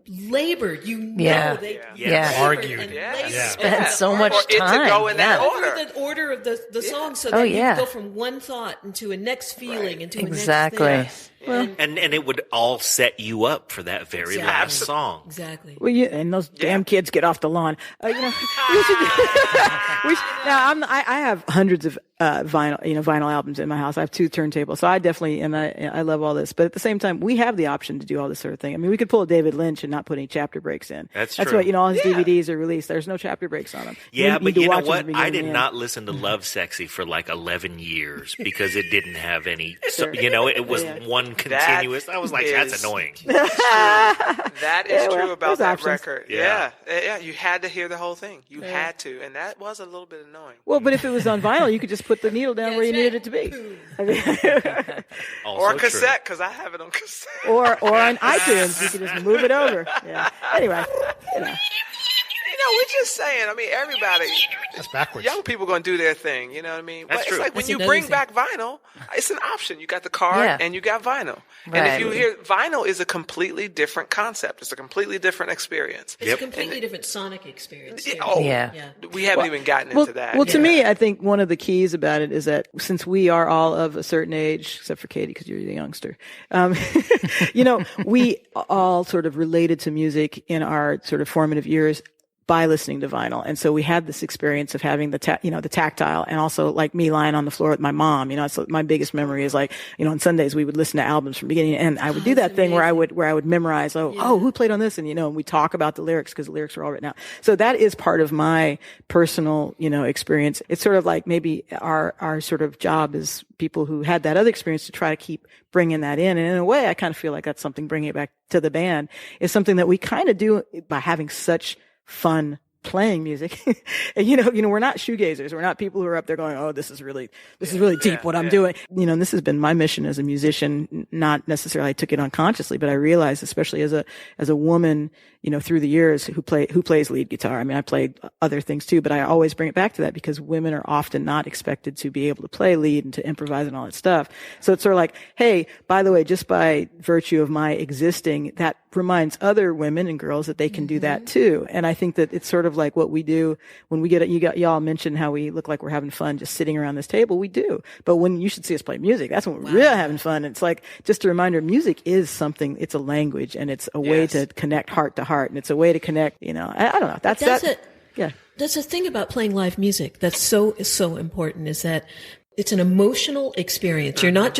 labored, they Yeah. Argued. and Yeah. labored. Spent so much Or it time. to go in that Yeah. order. The order of the song, so Oh, that yeah. you go from one thought into a next feeling, into Exactly. a next thing. and it would all set you up for that very Exactly. last song. Exactly. Well, and those damn kids get off the lawn. You know, I have hundreds of vinyl albums in my house. I have 2 turntables, so I definitely I love all this. But at the same time, we have the option to do all this sort of thing. I mean, we could pull a David Lynch and not put any chapter breaks in. That's That's true. what all his DVDs are released. There's no chapter breaks on them. Yeah, but you know watch them what? from beginning I to did end. not listen to Love Sexy for like 11 years because it didn't have any, it was one continuous. I was like, that's is- annoying. That is true about there's that options. record. Yeah. Yeah. You had to hear the whole thing. You had to, and that was a little bit annoying. Well, but if it was on vinyl, you could just put the needle down where you needed it to be. I mean, Also Or true. cassette, because I have it on cassette. or on iTunes, you could just move it over. Yeah. Anyway, We're just saying. I mean, everybody, That's backwards. young people going to do their thing. You know what I mean? That's But true. it's like when That's you another bring thing. back vinyl, it's an option. You got the card Yeah. and you got vinyl. And Right. if you hear vinyl is a completely different concept. It's a completely different experience. It's a completely different sonic experience. too. Yeah. We haven't even gotten well, into that. well, to me, I think one of the keys about it is that since we are all of a certain age, except for Katie, because you're the youngster, we all sort of related to music in our sort of formative years by listening to vinyl. And so we had this experience of having the tactile, and also like me lying on the floor with my mom. So my biggest memory is like, on Sundays we would listen to albums from beginning to end. I would do that thing where I would memorize, who played on this? And, we talk about the lyrics because the lyrics are all written out. So that is part of my personal, experience. It's sort of like maybe our sort of job as people who had that other experience to try to keep bringing that in. And in a way, I kind of feel like that's something, bringing it back to the band, is something that we kind of do by having such fun playing music. And, we're not shoegazers. We're not people who are up there going, oh, this is really deep what I'm doing. And this has been my mission as a musician. Not necessarily I took it unconsciously, but I realized, especially as a woman, through the years who plays lead guitar. I mean, I played other things too, but I always bring it back to that because women are often not expected to be able to play lead and to improvise and all that stuff. So it's sort of like, hey, by the way, just by virtue of my existing, that reminds other women and girls that they can do that too. And I think that it's sort of like what we do when we y'all mentioned how we look like we're having fun just sitting around this table. We do. But when you should see us play music, that's when we're really having fun. It's like just a reminder, music is something, it's a language, and it's a way to connect heart to heart. And it's a way to connect, I don't know. That's it. Yeah. That's the thing about playing live music that's so important, is that it's an emotional experience. You're not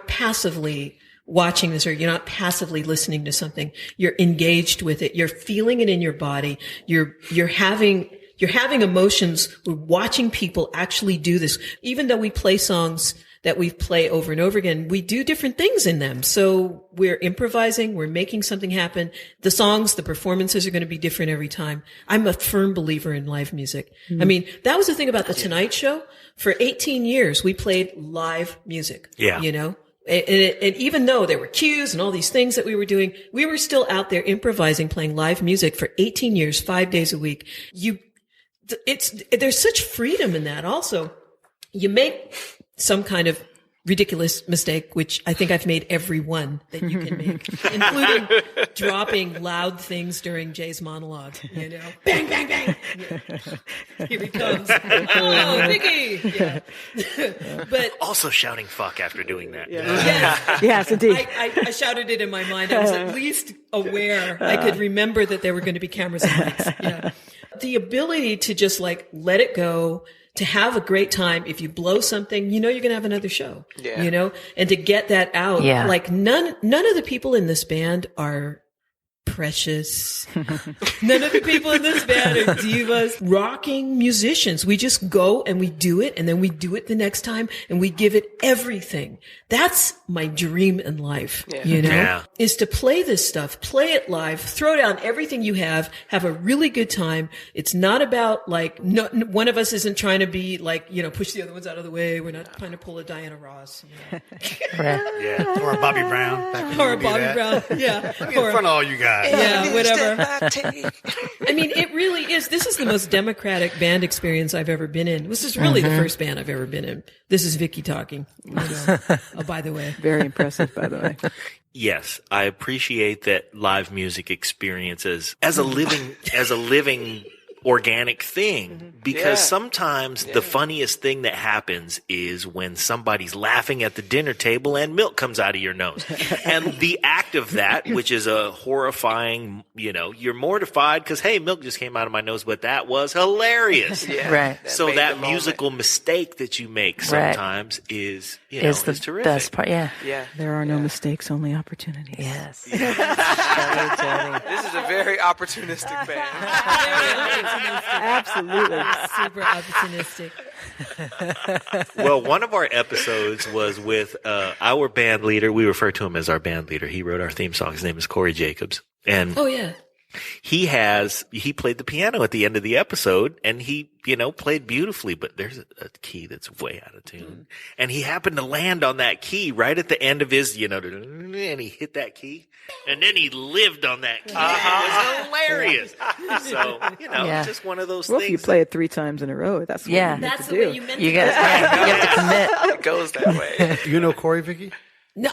passively watching this, or you're not passively listening to something. You're engaged with it. You're feeling it in your body. You're having emotions. We're watching people actually do this. Even though we play songs that we play over and over again, we do different things in them. So we're improvising, we're making something happen. The songs, the performances are going to be different every time. I'm a firm believer in live music. I mean, that was the thing about the Tonight Show. For 18 years, we played live music. Yeah. And even though there were cues and all these things that we were doing, we were still out there improvising, playing live music for 18 years, 5 days a week. There's such freedom in that. Also, you make some kind of ridiculous mistake, which I think I've made every one that you can make, including dropping loud things during Jay's monologue. Bang, bang, bang. Yeah. Here he comes. Oh, Vicky. Yeah. But Also shouting fuck after doing that. Yes, indeed. I shouted it in my mind. I was at least aware. I could remember that there were going to be cameras and lights. Yeah. The ability to just let it go, to have a great time. If you blow something, you're going to have another show, and to get that out. Yeah. Like none of the people in this band are precious. None of the people in this band are divas. Rocking musicians. We just go and we do it, and then we do it the next time, and we give it everything. That's my dream in life, you know, is to play this stuff, play it live, throw down everything you have a really good time. It's not about like, one of us isn't trying to be like, you know, push the other ones out of the way. We're not trying to pull a Diana Ross. You know? Or a Bobby Brown. Or a Bobby Brown. Yeah. In front of all you guys. Yeah, whatever. I mean, it really is. This is the most democratic band experience I've ever been in. This is really the first band I've ever been in. This is Vicky talking. You know. Oh, by the way. Very impressive, by the way. Yes, I appreciate that live music experiences as a living organic thing, because sometimes the funniest thing that happens is when somebody's laughing at the dinner table and milk comes out of your nose. And the act of that, which is a horrifying, you know, you're mortified because, hey, milk just came out of my nose, but that was hilarious. Right. So that musical mistake that you make sometimes is, you know, is the terrific. best part. Yeah. There are no mistakes, only opportunities. Yes. This is a very opportunistic band. Absolutely. Super opportunistic. Well, one of our episodes was with our band leader. We refer to him as our band leader. He wrote our theme song. His name is Corey Jacobs. And he played the piano at the end of the episode, and he, you know, played beautifully, but there's a key that's way out of tune. And he happened to land on that key right at the end of his, you know, and he hit that key, and then he lived on that key. It was hilarious. So, you know, it's just one of those things. Well, if you play it 3 times in a row, that's what you need That's to the do. way you meant You to got do it. you have to commit. It goes that way. You know Corey, Vicky? No,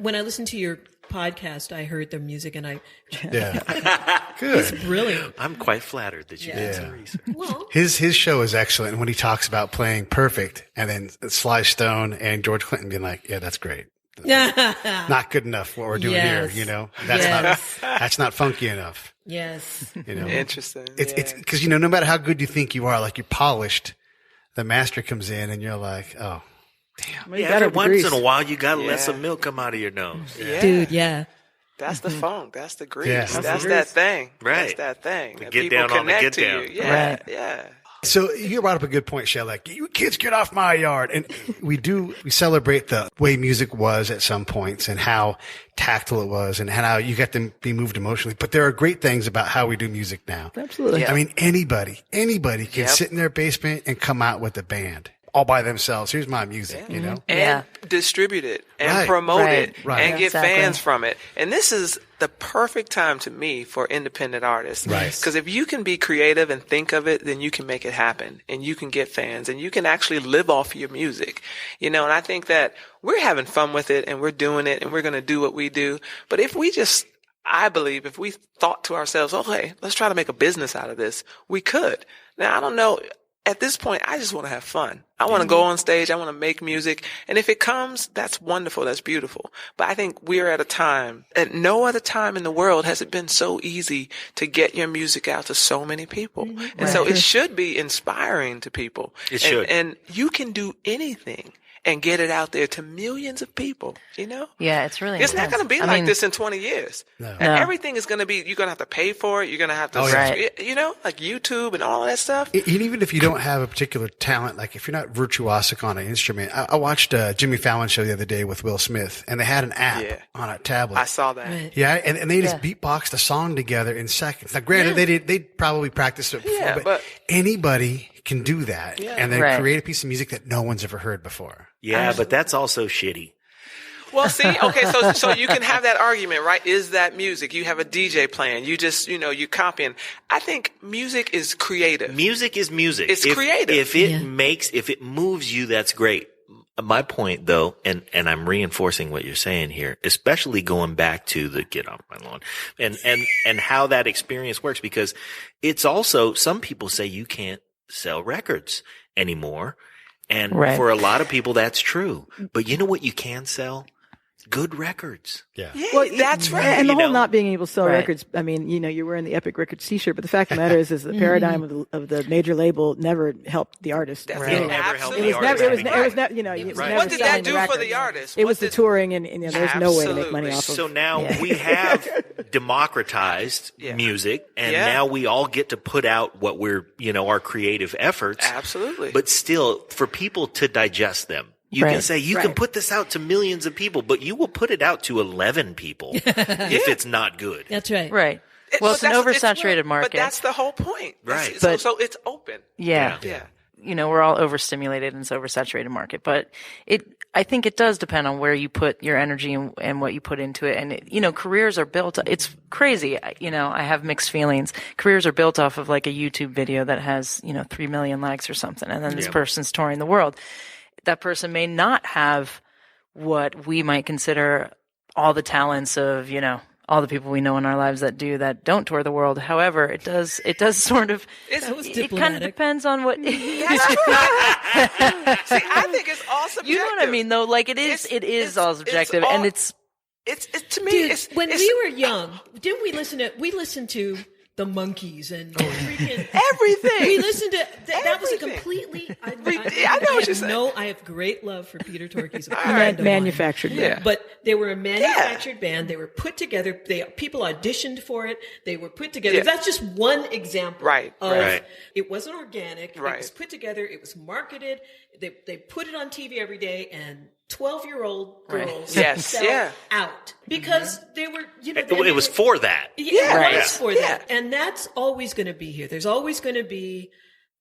when I listened to your podcast, I heard the music, and Yeah. Good. it's brilliant. I'm quite flattered that you did some research. Well, His show is excellent when he talks about playing perfect, and then Sly Stone and George Clinton being like, yeah, that's great. Not good enough what we're doing here, you know? That's not funky enough. yes. You know? Interesting. It's because, you know, no matter how good you think you are, like you're polished, the master comes in and you're like, oh, Well, you Yeah, gotta every once grease. in a while, you got to let some milk come out of your nose. Dude, yeah. That's the funk. That's the grease. Yeah. That's that thing. Right. That's that thing. The that get people down on the connect get to down. you. Yeah. Right. Yeah. So you brought up a good point, Shell. Like, you kids get off my yard. And we celebrate the way music was at some points and how tactile it was and how you got to be moved emotionally. But there are great things about how we do music now. Absolutely. Yeah. I mean, anybody can sit in their basement and come out with a band all by themselves. Here's my music, you know? And distribute it and Right. promote Right. it Right. and get Exactly. fans from it. And this is the perfect time to me for independent artists. Right. Because if you can be creative and think of it, then you can make it happen and you can get fans and you can actually live off your music. You know, and I think that we're having fun with it and we're doing it and we're going to do what we do. But I believe if we thought to ourselves, oh, hey, let's try to make a business out of this, we could. Now, I don't know. At this point, I just want to have fun. I want to go on stage. I want to make music. And if it comes, that's wonderful. That's beautiful. But I think we're at a time, at no other time in the world has it been so easy to get your music out to so many people. And so it should be inspiring to people. It should. And you can do anything and get it out there to millions of people, you know? Yeah, it's really It's not intense. going to be I like mean, this in 20 years. No. And No. everything is going to be, you're going to have to pay for it. You're going to have to, Right. you know, like YouTube and all of that stuff. And even if you don't have a particular talent, like if you're not virtuosic on an instrument, I watched Jimmy Fallon show the other day with Will Smith, and they had an app on a tablet. I saw that. Right. Yeah, and they just beatboxed a song together in seconds. Now, granted, they probably practiced it before, Yeah, but but- anybody can do that and then Right. create a piece of music that no one's ever heard before. Yeah, but that's also shitty. Well, see, okay, so you can have that argument, right? Is that music? You have a DJ playing. You just, you know, you copying. I think music is creative. Music is music. It's creative. If it moves you, that's great. My point, though, and I'm reinforcing what you're saying here, especially going back to the get off my lawn and how that experience works, because it's also, some people say you can't sell records anymore. And for a lot of people, that's true. But you know what you can sell? good records. Yeah. Well, that's right. And the You whole know? not being able to sell Right. records. I mean, you're wearing the Epic Records T-shirt, but the fact of the matter is the paradigm of the major label never helped the artist. That's It right. never helped It the was artist. never. It was Right. never. It was Right. never What did that selling do the for record. the artist? It What was the did- touring, and there's no way to make money Absolutely. off of. So now we have democratized music, and now we all get to put out what we're, our creative efforts. Absolutely. But still, for people to digest them, you can Right. say you can put this out to millions of people, but you will put it out to 11 people if it's not good. That's right. Right. Well, But it's an that's- oversaturated market. But that's the whole point. Right. So it's open. Yeah. Yeah. We're all overstimulated in this oversaturated market, but I think it does depend on where you put your energy and what you put into it. And careers are built, it's crazy. I have mixed feelings. Careers are built off of like a YouTube video that has, 3 million likes or something. And then this person's touring the world. That person may not have what we might consider all the talents of, all the people we know in our lives that don't tour the world. However, it does sort of, That was it kind of diplomatic. depends on what, See, I think it's all subjective. you know what I mean though? Like it is all subjective all- and it's to me, Dude, it's when we were young, didn't we listened to the Monkees and freaking everything. we listened to that was a Everything. completely I know what you're saying. I have great love for Peter Torke's Manufactured. Yeah. But they were a manufactured band. They were put together. People auditioned for it. They were put together. Yeah. That's just one example. Right, Of, right. It wasn't organic. Right. It was put together. It was marketed. They put it on TV every day, and 12-year-old girls Yes, fell yeah. out because they were, It was for that. yeah, Right. it was for Yeah. that, and that's always going to be here. There's always going to be,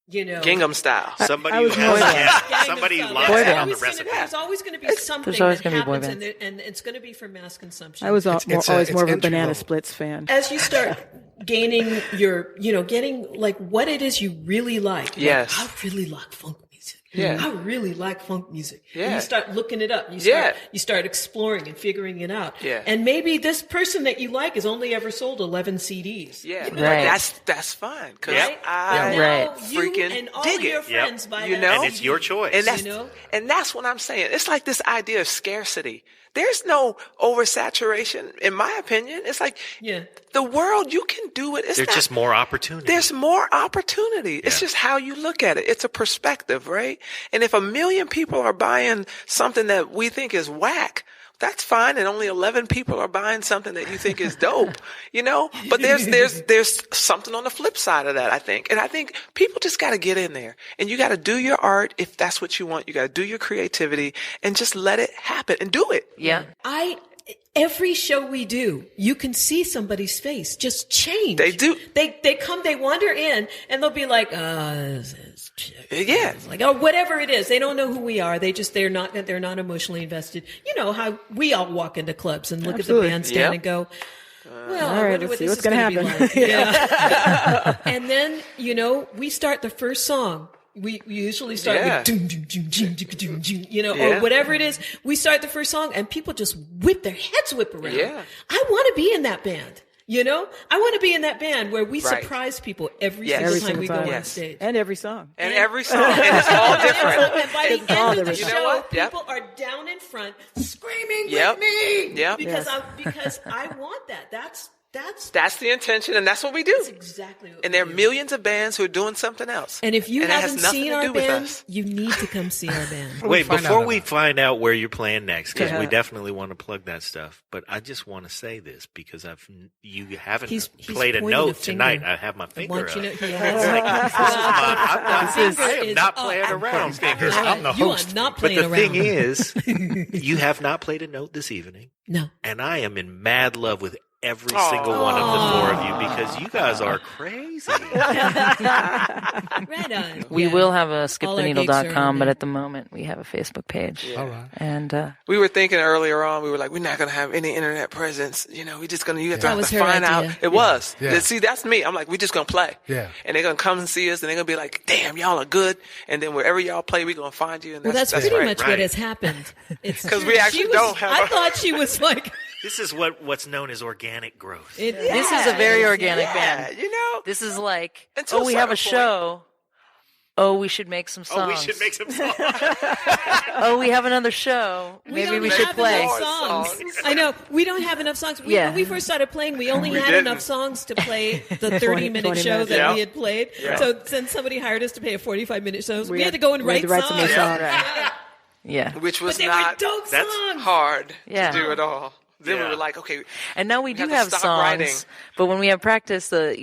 Gingham style. Somebody I who was has, more Gangnam somebody Style. lost There's out on the always gonna recipe. be- There's always going to be something There's always that gonna be boy happens, bands. and it's going to be for mass consumption. I was always more of it's a entry Banana level. Splits fan. As you start gaining getting like what it is you really like. Like, Yes. I really like funk music. Yeah. I really like funk music. And Yeah. you start looking it up. Yeah. You start exploring and figuring it out. Yeah. And maybe this person that you like has only ever sold 11 CDs. Yeah, Right. that's fine because Yep. I But now Right. you freaking and all dig of your it. friends buy You that know? And it's your choice. And that's You know? and that's what I'm saying. It's like this idea of scarcity. There's no oversaturation, in my opinion. It's like Yeah. the world, you can do it. It's There's not, just more opportunity. There's more opportunity. It's Yeah. just how you look at it. It's a perspective, right? And if 1 million people are buying something that we think is whack, that's fine. And only 11 people are buying something that you think is dope, But there's something on the flip side of that, I think. And I think people just got to get in there and you got to do your art. If that's what you want, you got to do your creativity and just let it happen and do it. yeah. Every show we do, you can see somebody's face just change. They do. They wander in and they'll be like, Yeah. like, or whatever it is. They don't know who we are. They're not emotionally invested. You know how we all walk into clubs and look Absolutely. at the bandstand Yep. and go, well, all I right, wonder let's what see this what's is gonna going to be happen. like. Yeah. And then, we start the first song. We usually start Yeah. with doom, doom, doom, doom, doom, doom, doom, Yeah. or whatever it is. We start the first song and people just their heads whip around. Yeah. I want to be in that band. I want to be in that band where we Right. surprise people every Yes. single Every time single we go time. on Yes. stage. And every song. And every song. And it's all different. And by the all end of the different. You know show, what? Yep. people are down in front screaming Yep. with me. Yep. Because Yes. I want that. That's That's the intention and that's what we do. exactly what And there are we do. millions of bands who are doing something else. And if you And it has haven't nothing seen to our do with band, us. you need to come see our band. Wait, find before out we about it. find out where you're playing next, because we Yeah. definitely want to plug that stuff. But I just want to say this because you haven't He's played a pointing note a finger. tonight. I have my I finger want up. you to. He It's has like, I am is not up. playing around, fingers. I'm the You host. are not But playing the around. thing is, you have not played a note this evening, no. and I am in mad love with every single one of the four of you because you guys are crazy. Right on. We Yeah. will have a All our gigs are skiptheneedle.com, on but there. at the moment we have a Facebook page. All right. And We were thinking earlier on, we were like, we're not going to have any internet presence. We're just going to, you have to, That have was to her find idea. out. It was. Yeah. See, that's me. I'm like, we're just going to play. Yeah. And they're going to come and see us and they're going to be like, damn, y'all are good. And then wherever y'all play, we're going to find you. And Well, that's pretty right. much right. what has happened. It's 'Cause true. we actually She was- don't have I a- thought she was like. This is what's known as organic growth. this is a very organic Yeah, band. This is like, Until we a have a certain point. show. oh, we should make some songs. Oh, we should make some songs. Oh, we have another show. Maybe we should have play. enough songs. I know. We don't have enough songs. When we first started playing, we only had enough songs to play the 30-minute show 20 that we had played. Yeah. So then somebody hired us to play a 45-minute show. We had to go and write songs. Some new songs. Yeah. Which was But they were not dope songs. hard Yeah. to do at all. Then we Yeah. were like, okay, And now we do have to have stop songs, writing. but when we have practice, we write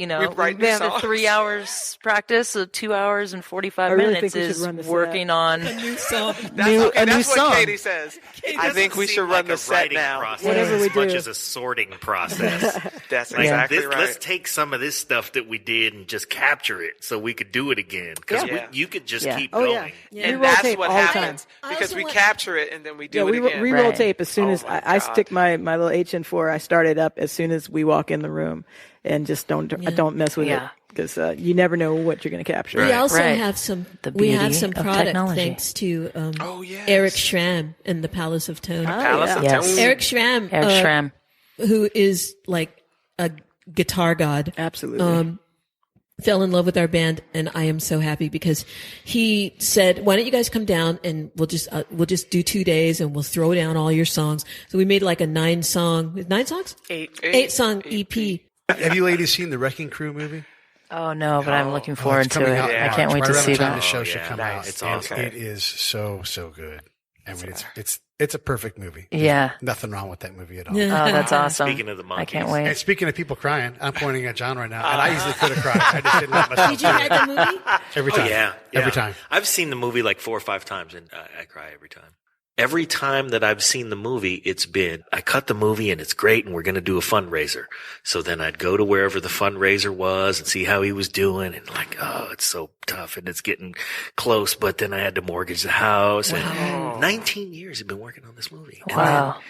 new have the songs. 3 hours practice, so 2 hours and 45 I really minutes think we should is run the set. working on A new song. that's, a new that's what song. Katie says. I think we should run the set now. Process Whatever as we much do. as a sorting process. That's Like, exactly right. Let's take some of this stuff that we did and just capture it so we could do it again. Because Yeah. you could just Yeah. keep Oh, going. yeah. And We roll that's tape what all the time. happens I because also we want- capture it and then we do Yeah, it we again. re-roll Right. tape as soon Oh as my I God. stick my little HN4. I start it up as soon as we walk in the room, and just don't mess with Yeah. it because you never know what you're going to capture. We also Right. have some. The We have beauty some of product technology. thanks to Oh, yes. Eric Schramm in the Palace of Tone. Palace of Yes. Tone. Eric Schramm, Eric Schramm. who is like a guitar god, Absolutely. fell in love with our band, and I am so happy because he said, "Why don't you guys come down and we'll just do 2 days and we'll throw down all your songs." So we made like a 9 song 8-song EP. Have you ladies seen the Wrecking Crew movie? Oh no, but I'm looking Oh, forward it's to coming it. out in I March, can't wait right to around see the time that. the show Oh, should yeah. come Nice. out. It's And awesome. It is so good. I mean, it's a perfect movie. There's Yeah. nothing wrong with that movie at all. Oh, that's awesome. Speaking of the I can't monkeys. And wait. speaking of people crying, I'm pointing at John right now, and I easily could have cried. I just didn't let myself. Did you do it. have the movie? Every Oh, time. yeah. Every time. I've seen the movie like 4 or 5 times, and I cry every time. Every time that I've seen the movie, it's been, I cut the movie and it's great and we're going to do a fundraiser. So then I'd go to wherever the fundraiser was and see how he was doing and like, oh, it's so tough and it's getting close. But then I had to mortgage the house and 19 years I've been working on this movie. And then Wow.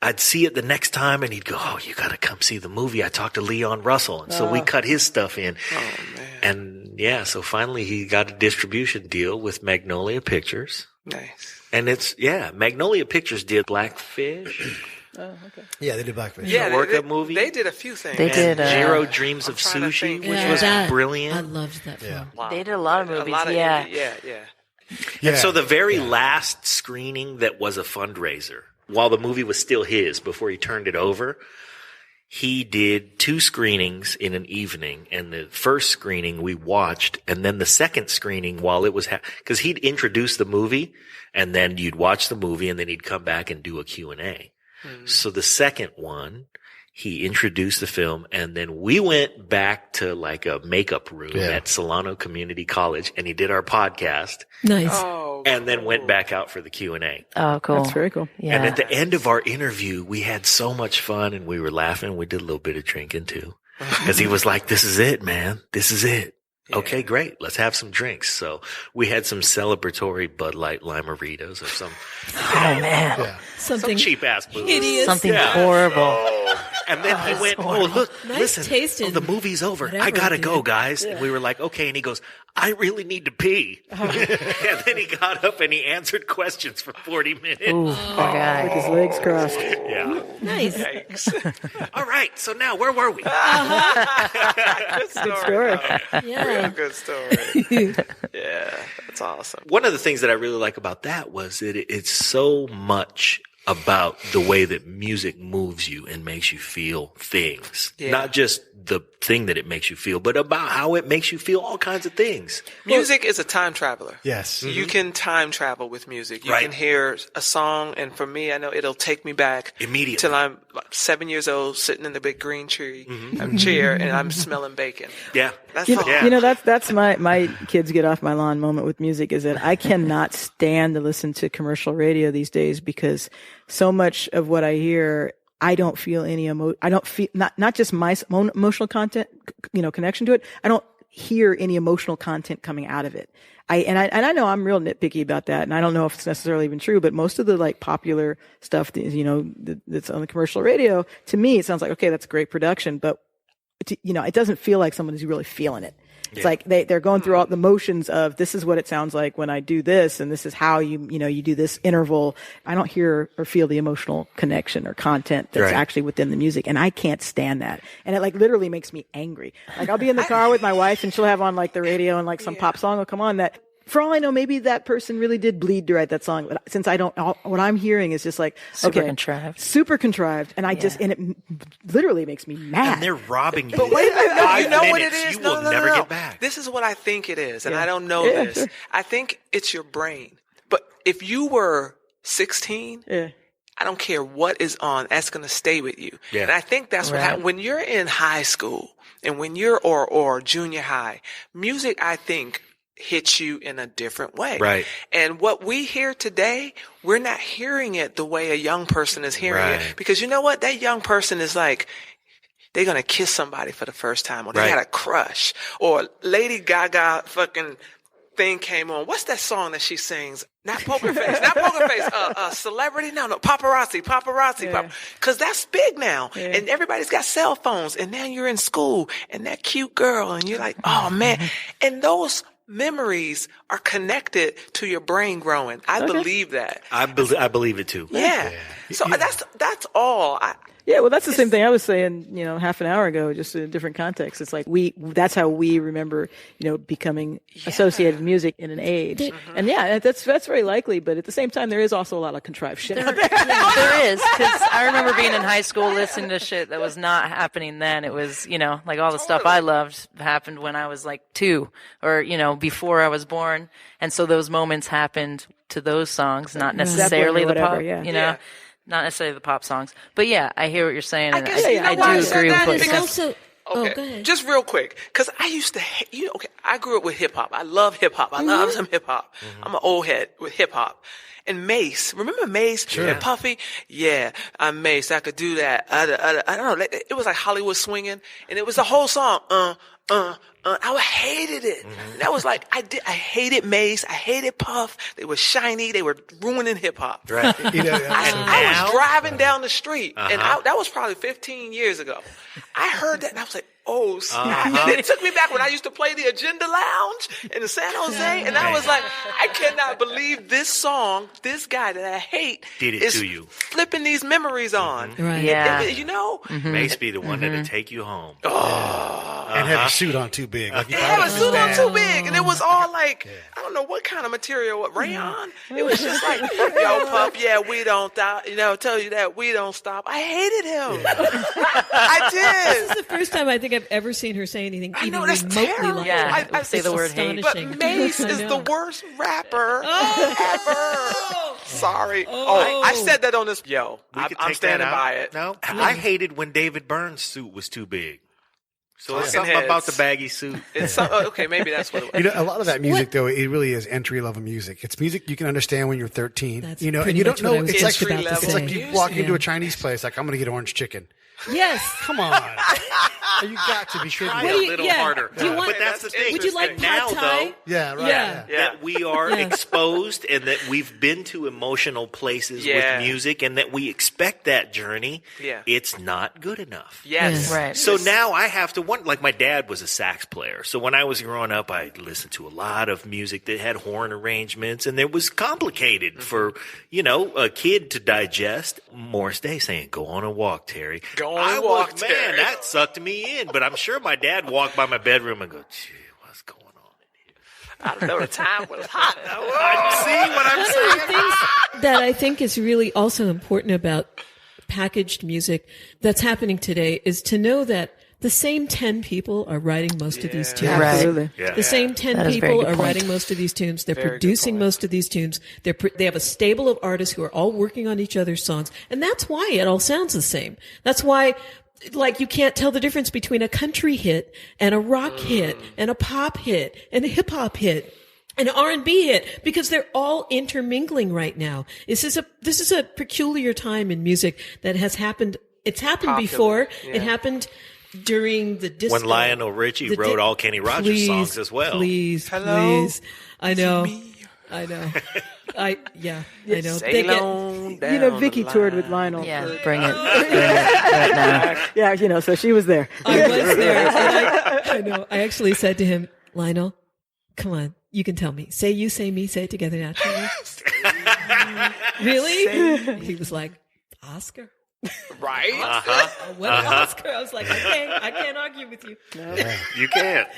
I'd see it the next time and he'd go, oh, you got to come see the movie. I talked to Leon Russell. And so we cut his stuff in. Oh, man. And yeah, so finally he got a distribution deal with Magnolia Pictures. Nice. And Magnolia Pictures did Blackfish, Yeah, they did Blackfish. Yeah, workup movie. They did a few things. They did, and Jiro Dreams of I'm trying to Sushi, think. which Yeah, was that- brilliant. I loved that film. Yeah. Wow. They did a lot of movies, yeah. Yeah. Yeah. So the very last screening that was a fundraiser, while the movie was still his, before he turned it over, he did 2 screenings in an evening. And the first screening we watched, and then the second screening while it was, because he'd introduce the movie, and then you'd watch the movie, and then he'd come back and do a Q&A. So the second one, he introduced the film, and then we went back to like a makeup room at Solano Community College, and he did our podcast, Nice. Oh, and then went back out for the Q&A. Oh, cool. That's very cool. Yeah. And at the end of our interview, we had so much fun, and we were laughing. We did a little bit of drinking too, because he was like, "This is it, man. This is it." Okay, great. Let's have some drinks. So we had some celebratory Bud Light Limeritas or some Oh man. Something cheap ass booze. hideous. Something horrible. And then he went, "Oh, look, Nice listen, taste in the movie's over. I whatever, gotta go, dude." guys." And we were like, "Okay." And he goes, "I really need to pee." And then he got up and he answered questions for 40 minutes. Ooh, poor guy. With his legs crossed. Yeah. Nice. Yikes. All right. So now where were we? Good story. Yeah. Good story. Yeah, that's awesome. One of the things that I really like about that was that it's so much about the way that music moves you and makes you feel things. Yeah. Not just the thing that it makes you feel, but about how it makes you feel all kinds of things. Music is a time traveler. Yes. You can time travel with music. You Right. can hear a song, and for me, I know it'll take me back Immediately. till I'm 7 years old, sitting in the big green tree chair, and I'm smelling bacon. Yeah. That's You know, all. Yeah. you know, that's my kids get off my lawn moment with music is that I cannot stand to listen to commercial radio these days because so much of what I hear, I don't feel any I don't feel not just my own emotional content, connection to it. I don't hear any emotional content coming out of it. I know I'm real nitpicky about that, and I don't know if it's necessarily even true, but most of the like popular stuff, that's on the commercial radio, to me, it sounds like, okay, that's great production, but it doesn't feel like someone is really feeling it. It's like they're going through all the motions of this is what it sounds like when I do this, and this is how you do this interval. I don't hear or feel the emotional connection or content that's actually within the music, and I can't stand that. And it like literally makes me angry. Like I'll be in the car with my wife, and she'll have on like the radio, and like some pop song will come on that. For all I know, maybe that person really did bleed to write that song. But since I don't, what I'm hearing is just like, Super contrived. And and it literally makes me mad. And they're robbing you. But wait a minute, no, you know what it minutes. is? You will never get back. This is what I think it is, and I don't know this. Sure. I think it's your brain. But if you were 16, I don't care what is on, that's going to stay with you. Yeah. And I think that's what happens when you're in high school and when you're or junior high. Music, I think, hits you in a different way. Right. And what we hear today, we're not hearing it the way a young person is hearing it. Because you know what? That young person is like, they're going to kiss somebody for the first time, or they got a crush, or Lady Gaga fucking thing came on. What's that song that she sings? Not Poker Face, Celebrity? No, Paparazzi. Cause that's big now. Yeah. And everybody's got cell phones, and now you're in school, and that cute girl, and you're like, oh man. And those memories are connected to your brain growing. I believe that. I believe it too. Yeah. So that's all. Well, that's the same thing I was saying, half an hour ago, just in a different context. It's like that's how we remember, becoming associated with music in an age. And that's very likely, but at the same time, there is also a lot of contrived shit out there. There is, because I remember being in high school listening to shit that was not happening then. It was, like all the stuff I loved happened when I was like 2 or, before I was born. And so those moments happened to those songs, not necessarily the pop, not necessarily the pop songs. But I hear what you're saying, and I do agree with what you're saying. Okay, go ahead. Just real quick, because I used to hate, I grew up with hip hop. I love hip hop. I love some hip hop. I'm an old head with hip hop. And Mace, remember Mace and Puffy? Yeah, I'm Mace. I could do that. I don't know. It was like Hollywood swinging, and it was the whole song. I hated it. That was like, I hated Mace. I hated Puff. They were shiny. They were ruining hip hop. Right. I was driving down the street, and that was probably 15 years ago. I heard that, and I was like, oh, snap. And it took me back when I used to play the Agenda Lounge in San Jose, and I was like, I cannot believe this song, this guy that I hate, did it is to you. Flipping these memories on. Right. Yeah. Mace be the one that'll take you home. And have a suit on too big. Like have a suit on too big. And it was all like, I don't know what kind of material, rayon? It was just like, yo, Puff, we don't stop. Tell you that we don't stop. I hated him. I did. This is the first time I think I've ever seen her say anything even that's remotely terrible. like that. I say the word hate. But Mace is the worst rapper ever. Sorry. I said that on this. I'm standing by it. No, I hated when David Byrne's suit was too big. So it's something about the baggy suit. Okay, maybe that's what it was. A lot of that music, though, it really is entry-level music. It's music you can understand when you're 13. That's and you don't know. It's like you walk into a Chinese place, like, I'm going to get orange chicken. Yes. Come on. You got to be kidding me. Try a little harder. But that's the thing. Would you like now, pad thai? though, that we are exposed and that we've been to emotional places with music and that we expect that journey. Yeah. It's not good enough. Yes. Right. So now I have to wonder, like my dad was a sax player. So when I was growing up, I listened to a lot of music that had horn arrangements and it was complicated for, a kid to digest. Morris Day saying, go on a walk, Terry. Man, that sucked me in. But I'm sure my dad walked by my bedroom and go, gee, what's going on in here? I don't know, the time was hot. See what I'm saying? One of the things that I think is really also important about packaged music that's happening today is to know that the same 10 people are writing most of these tunes. Absolutely. Yeah. The same 10 people are writing most of these tunes. They're producing most of these tunes. They have a stable of artists who are all working on each other's songs. And that's why it all sounds the same. That's why, you can't tell the difference between a country hit and a rock hit and a pop hit and a hip hop hit. An R&B hit, because they're all intermingling right now. This is a peculiar time in music that has happened. It's happened before. Yeah. It happened during the disco. When Lionel Richie wrote all Kenny Rogers songs as well. Please. I know. I know. Sail on down You know, Vicky the toured line. with Lionel. Yeah, for- bring it right now. Yeah, you know, so she was there. I was there. And I know. I actually said to him, Lionel, come on, you can tell me. Say you, say me, say it together naturally. Really? He was like, Oscar. Right? What an Oscar? I was like, I can't argue with you. You can't.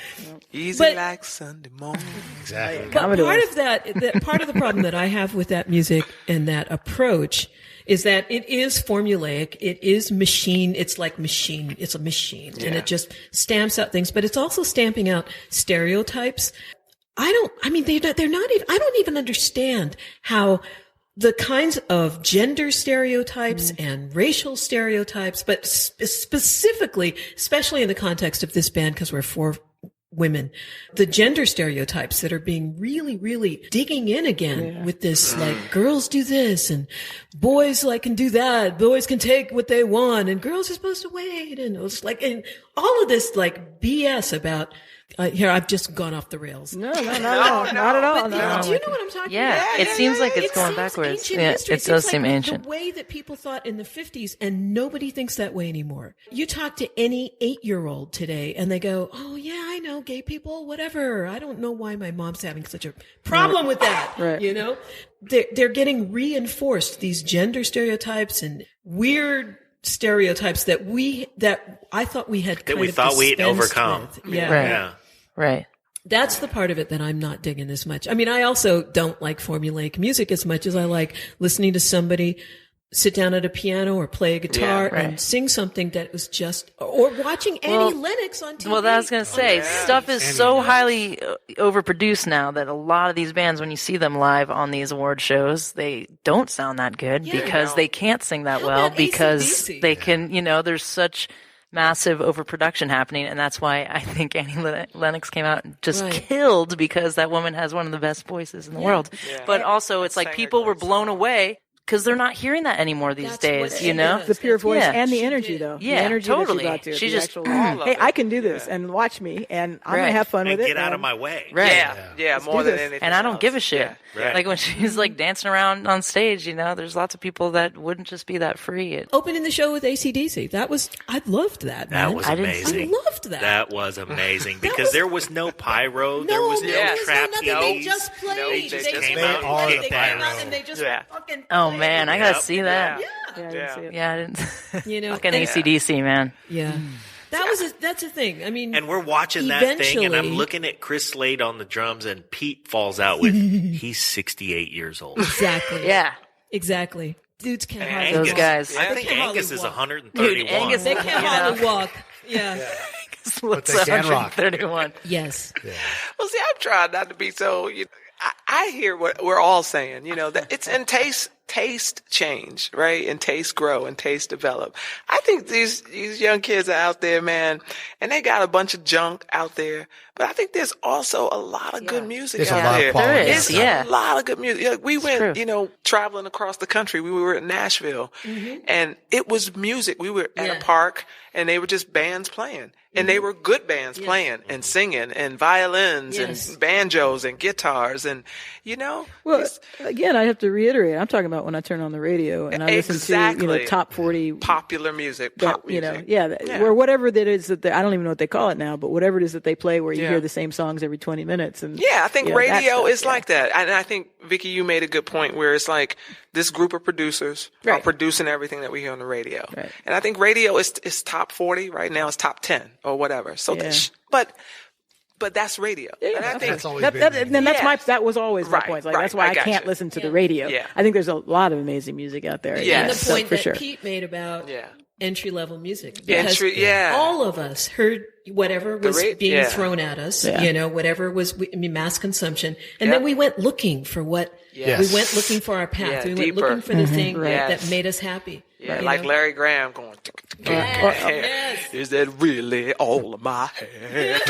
Easy But- like Sunday morning. Exactly. But Commodores. part of that part of the problem that I have with that music and that approach is that it is formulaic. It is machine. It's like machine. It's a machine, and it just stamps out things. But it's also stamping out stereotypes. They're not even. I don't even understand how the kinds of gender stereotypes and racial stereotypes, but specifically, especially in the context of this band, because we're 4 women, the gender stereotypes that are being really, really digging in again with this, like, girls do this and boys can do that. Boys can take what they want and girls are supposed to wait. And it was like, and all of this BS about, here, I've just gone off the rails. No, not at all. Not at all. But No. do you know what I'm talking Yeah, about? it seems like it's It going seems backwards. ancient Yeah, history. it does seems seem like ancient. The way that people thought in the 50s, and nobody thinks that way anymore. You talk to any 8-year-old today, and they go, "Oh yeah, I know gay people, whatever. I don't know why my mom's having such a problem with that." Right. You know, they're getting reinforced, these gender stereotypes and weird stereotypes that I thought we had That we thought we'd dispensed overcome. with. Yeah. Right. Yeah. Right. That's the part of it that I'm not digging as much. I mean, I also don't like formulaic music as much as I like listening to somebody sit down at a piano or play a guitar right. and sing something that was just, or watching Annie Lennox on TV. Well, I was going to say, stuff is so highly overproduced now that a lot of these bands, when you see them live on these award shows, they don't sound that good because they can't sing that How well about because AC/DC? they can, there's such massive overproduction happening, and that's why I think Annie Lennox came out and just killed, because that woman has one of the best voices in the world. Yeah. But also, it's like people were blown away because they're not hearing that anymore these That's days, what she does. The pure voice Yeah. and the She energy, did. though. Yeah, the energy totally. that she brought to it. She the just- actual, All of hey, it. I can do this, and watch me, and I'm Right. gonna have fun And with it. get out of and- my way. Right. Yeah, Let's more do than this. anything. And I don't give a else. shit. Yeah. Right. Like when she's like dancing around on stage, there's lots of people that wouldn't just be that free. Opening the show with AC/DC. I loved that, man. That was I didn't- amazing. I loved that. That was amazing because there was no pyro, there was no there was trap nothing. They beats. just played. They They just just came played. out and They kicked came out pyro. and they just Yeah. fucking Oh played. man, I gotta Yep. see that. Yeah. Yeah, I didn't see it. Yeah, I didn't. Fucking and- AC/DC, man. Yeah. That's a thing. I mean, And we're watching that thing, and I'm eventually- looking at Chris Slade on the drums, and Pete falls out with, he's 68 years old. Exactly. Yeah. Exactly. Dudes can't And hardly Those walk. guys. I They think can't Angus hardly is walk. 131. Dude, Angus- They can't You know. hardly walk. Yeah. Looks they can rock. 131. Yes. Well, see, I'm trying not to be so. I hear what we're all saying. That it's in taste change, right? And taste grow and taste develop. I think these young kids are out there, man, and they got a bunch of junk out there. But I think there's also a lot of good music There's a out lot of there. quality There There's is, yeah. a lot of good music. Like, we went, true. traveling across the country. We were in Nashville, and it was music. We were at Yeah. a park, and they were just bands playing. And they were good bands playing and singing, and violins Yes. and banjos and guitars, and Well, it's again, I have to reiterate. I'm talking about when I turn on the radio and I listen to Exactly. top 40 popular music, that, pop music. or whatever that is that I don't even know what they call it now, but whatever it is that they play, where you Yeah. hear the same songs every 20 minutes. And Yeah, I think that radio stuff, is yeah. like that. And I think, Vicky, you made a good point where it's like this group of producers are Right. producing everything that we hear on the radio. Right. And I think radio is top 40 right now. It's top 10 or whatever. So, Yeah. but that's radio. Yeah, and I think That's always that, been that, radio. and that's Yeah. that was always my Right, point. Like right. that's why I I got can't you. listen to the radio. Yeah. I think there's a lot of amazing music out there. Yeah. And the so, point for that sure. Pete made about Yeah. entry-level music. Yeah, Because yeah. all of us heard whatever was being yeah. thrown at us, Yeah. whatever was, mass consumption. And then we went looking for what, Yes. we went looking for our path. Yeah, we went deeper. looking for the thing Yes. that made us happy. Yeah, you like know? Larry Graham going, Yes. is that really all of my head?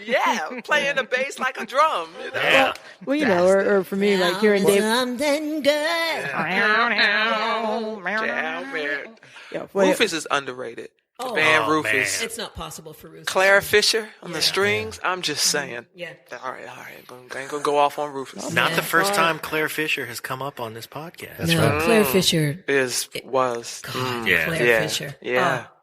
Yeah, playing the bass like a drum. Yeah. Well, or for me, like hearing Dave. Something good. Yeah, man. Yeah, well, Rufus is underrated. Oh, band Rufus. it's not possible for Rufus. Clara Fisher on the strings. I'm just saying. Yeah. All right. I ain't gonna go off on Rufus. Not the first time Claire Fisher has come up on this podcast. That's No, right. Claire Fisher. Was. Yeah. Claire Fisher. Yeah. Oh.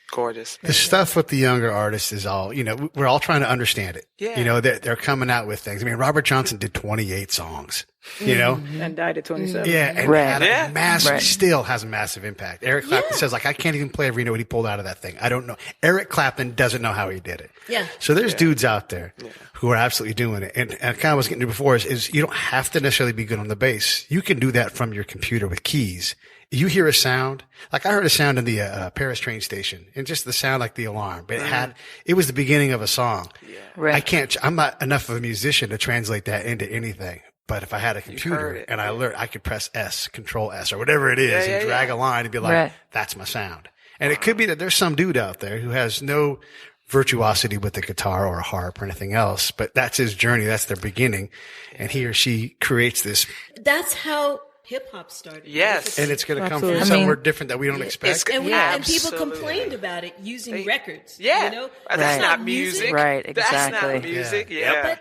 Gorgeous. The stuff with the younger artists is all, we're all trying to understand it. Yeah. They're coming out with things. I mean, Robert Johnson did 28 songs, And died at 27. Yeah. And Right. had Yeah. a massive, still has a massive impact. Eric Clapton says, I can't even play every note he pulled out of that thing. I don't know. Eric Clapton doesn't know how he did it. Yeah. So there's dudes out there who are absolutely doing it. And I kind of was getting to before is you don't have to necessarily be good on the bass. You can do that from your computer with keys. You hear a sound, like I heard a sound in the Paris train station, and just the sound like the alarm, but it was the beginning of a song. Right. I'm not enough of a musician to translate that into anything. But if I had a computer and I learned, I could press S, Control S, or whatever it is, and drag a line and be like, that's my sound. And it could be that there's some dude out there who has no virtuosity with the guitar or a harp or anything else, but that's his journey. That's their beginning. And he or she creates this. That's how hip hop started. Yes. And it's going to come Absolutely. from somewhere different that we don't expect. And, and people Absolutely. complained about it using records. Yeah. You know? That's not music. Right, That's exactly. not music. Yeah. Yeah. But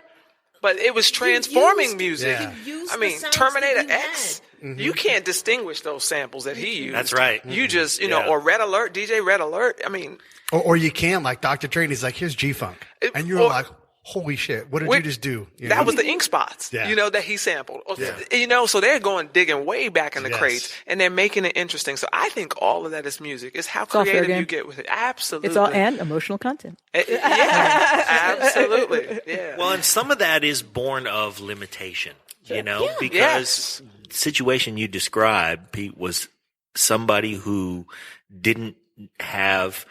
But it was transforming used- music. Yeah. You used I mean, the sounds Terminator that you X. Mm-hmm. You can't distinguish those samples that he used. That's right. You just, you know, Yeah. or Red Alert, DJ Red Alert. I mean, Or you can, like Dr. Dre, and he's like, here's G-Funk. And you're like, holy shit, what did you just do? You that know? was the ink spots, Yeah. you know, that he sampled. Yeah. You know, so they're going digging way back in the Yes. crates and they're making it interesting. So I think all of that is music. It's how all fair creative game. you get with it. Absolutely. It's all and emotional content. Yeah, absolutely. Yeah. Well, and some of that is born of limitation, you know, because the situation you described, Pete, was somebody who didn't have,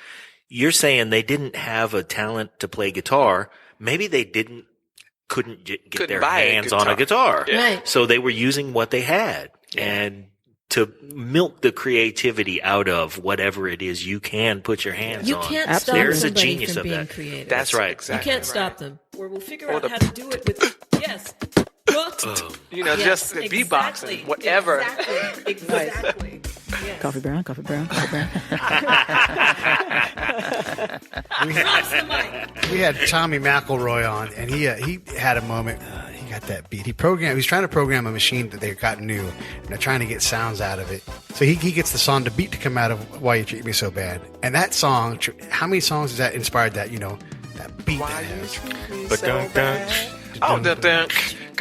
you're saying they didn't have a talent to play guitar. Maybe they couldn't get their buy a hands on a guitar. guitar. Right. So they were using what they had. And to milk the creativity out of whatever it is you can put your hands You on. can't stop There's a somebody genius from of being that. creative. That's right. You Exactly. can't stop them. Or we'll figure out how to do it with, yes. You know, Yes, just beatboxing, exactly. whatever. Exactly. Yes. Coffee brown, coffee brown, coffee brown. Drops the mic. We had Tommy McElroy on, and he had a moment. He got that beat. He's trying to program a machine that they got new, and they're trying to get sounds out of it. So he gets the song, the beat to come out of "Why You Treat Me So Bad," and that song. How many songs has that inspired? That that beat. Why that you has. treat me But so dun, bad? dun, Oh, dun dun,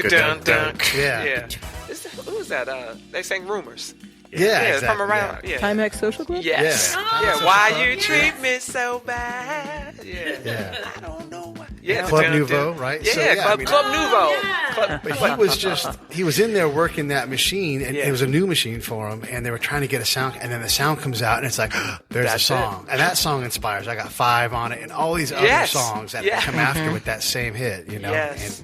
dun dun. Yeah. Yeah. Who is that? They sang Rumors. Yeah, exactly. from around. Yeah. Timex Social Club? Yes. Yeah. Yeah. Why you treat me so bad? Yeah. Yeah. I don't know why. Yeah. Club dun, Nouveau, dun. right? Yeah. So, yeah, Club, I mean- Club Nouveau. yeah. Club- But he was in there working that machine, and Yeah. it was a new machine for him, and they were trying to get a sound, and then the sound comes out, and it's like, there's That's a song. And that song inspires. I got 5 on it, and all these other Yes. songs that Yeah. come after with that same hit, Yes.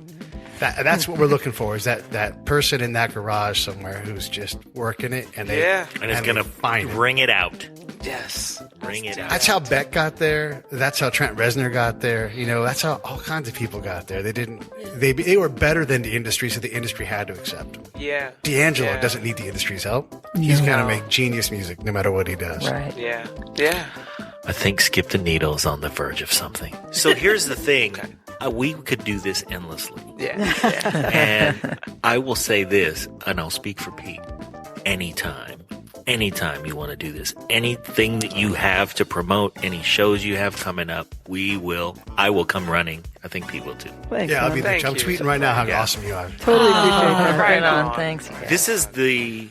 And that's what we're looking for, is that person in that garage somewhere who's just working it, and they Yeah. And it's they going to find it. bring it out. Yes. Bring it out. That's how Beck got there. That's how Trent Reznor got there. That's how all kinds of people got there. They were better than the industry, so the industry had to accept them. Yeah. D'Angelo Yeah. doesn't need the industry's help. He's going to make genius music no matter what he does. Right. Yeah. Yeah. I think Skip the Needle's on the verge of something. So here's the thing. We could do this endlessly. Yeah. Yeah. And I will say this, and I'll speak for Pete. Anytime you want to do this, anything that you have to promote, any shows you have coming up, I will come running. I think Pete will too. Thanks, Yeah, I'll be man. there. Thank I'm you. tweeting right now how Yeah. awesome you are. Totally appreciate that. Right Right on. on. Thanks. you guys. This is the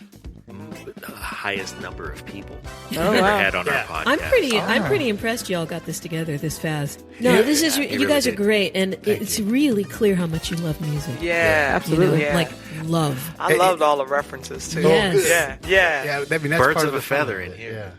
highest number of people we've Oh, ever wow. had on Yeah. our podcast. I'm pretty impressed y'all got this together this fast. No, Yeah. this is You you really guys are did. great, and it's really clear how much you love music. Yeah. Absolutely. Yeah. Like love. I loved all the references too. Yes. Yeah. Yeah. Yeah, I mean, that's Birds part of the a fun feather of in it. here. Yeah.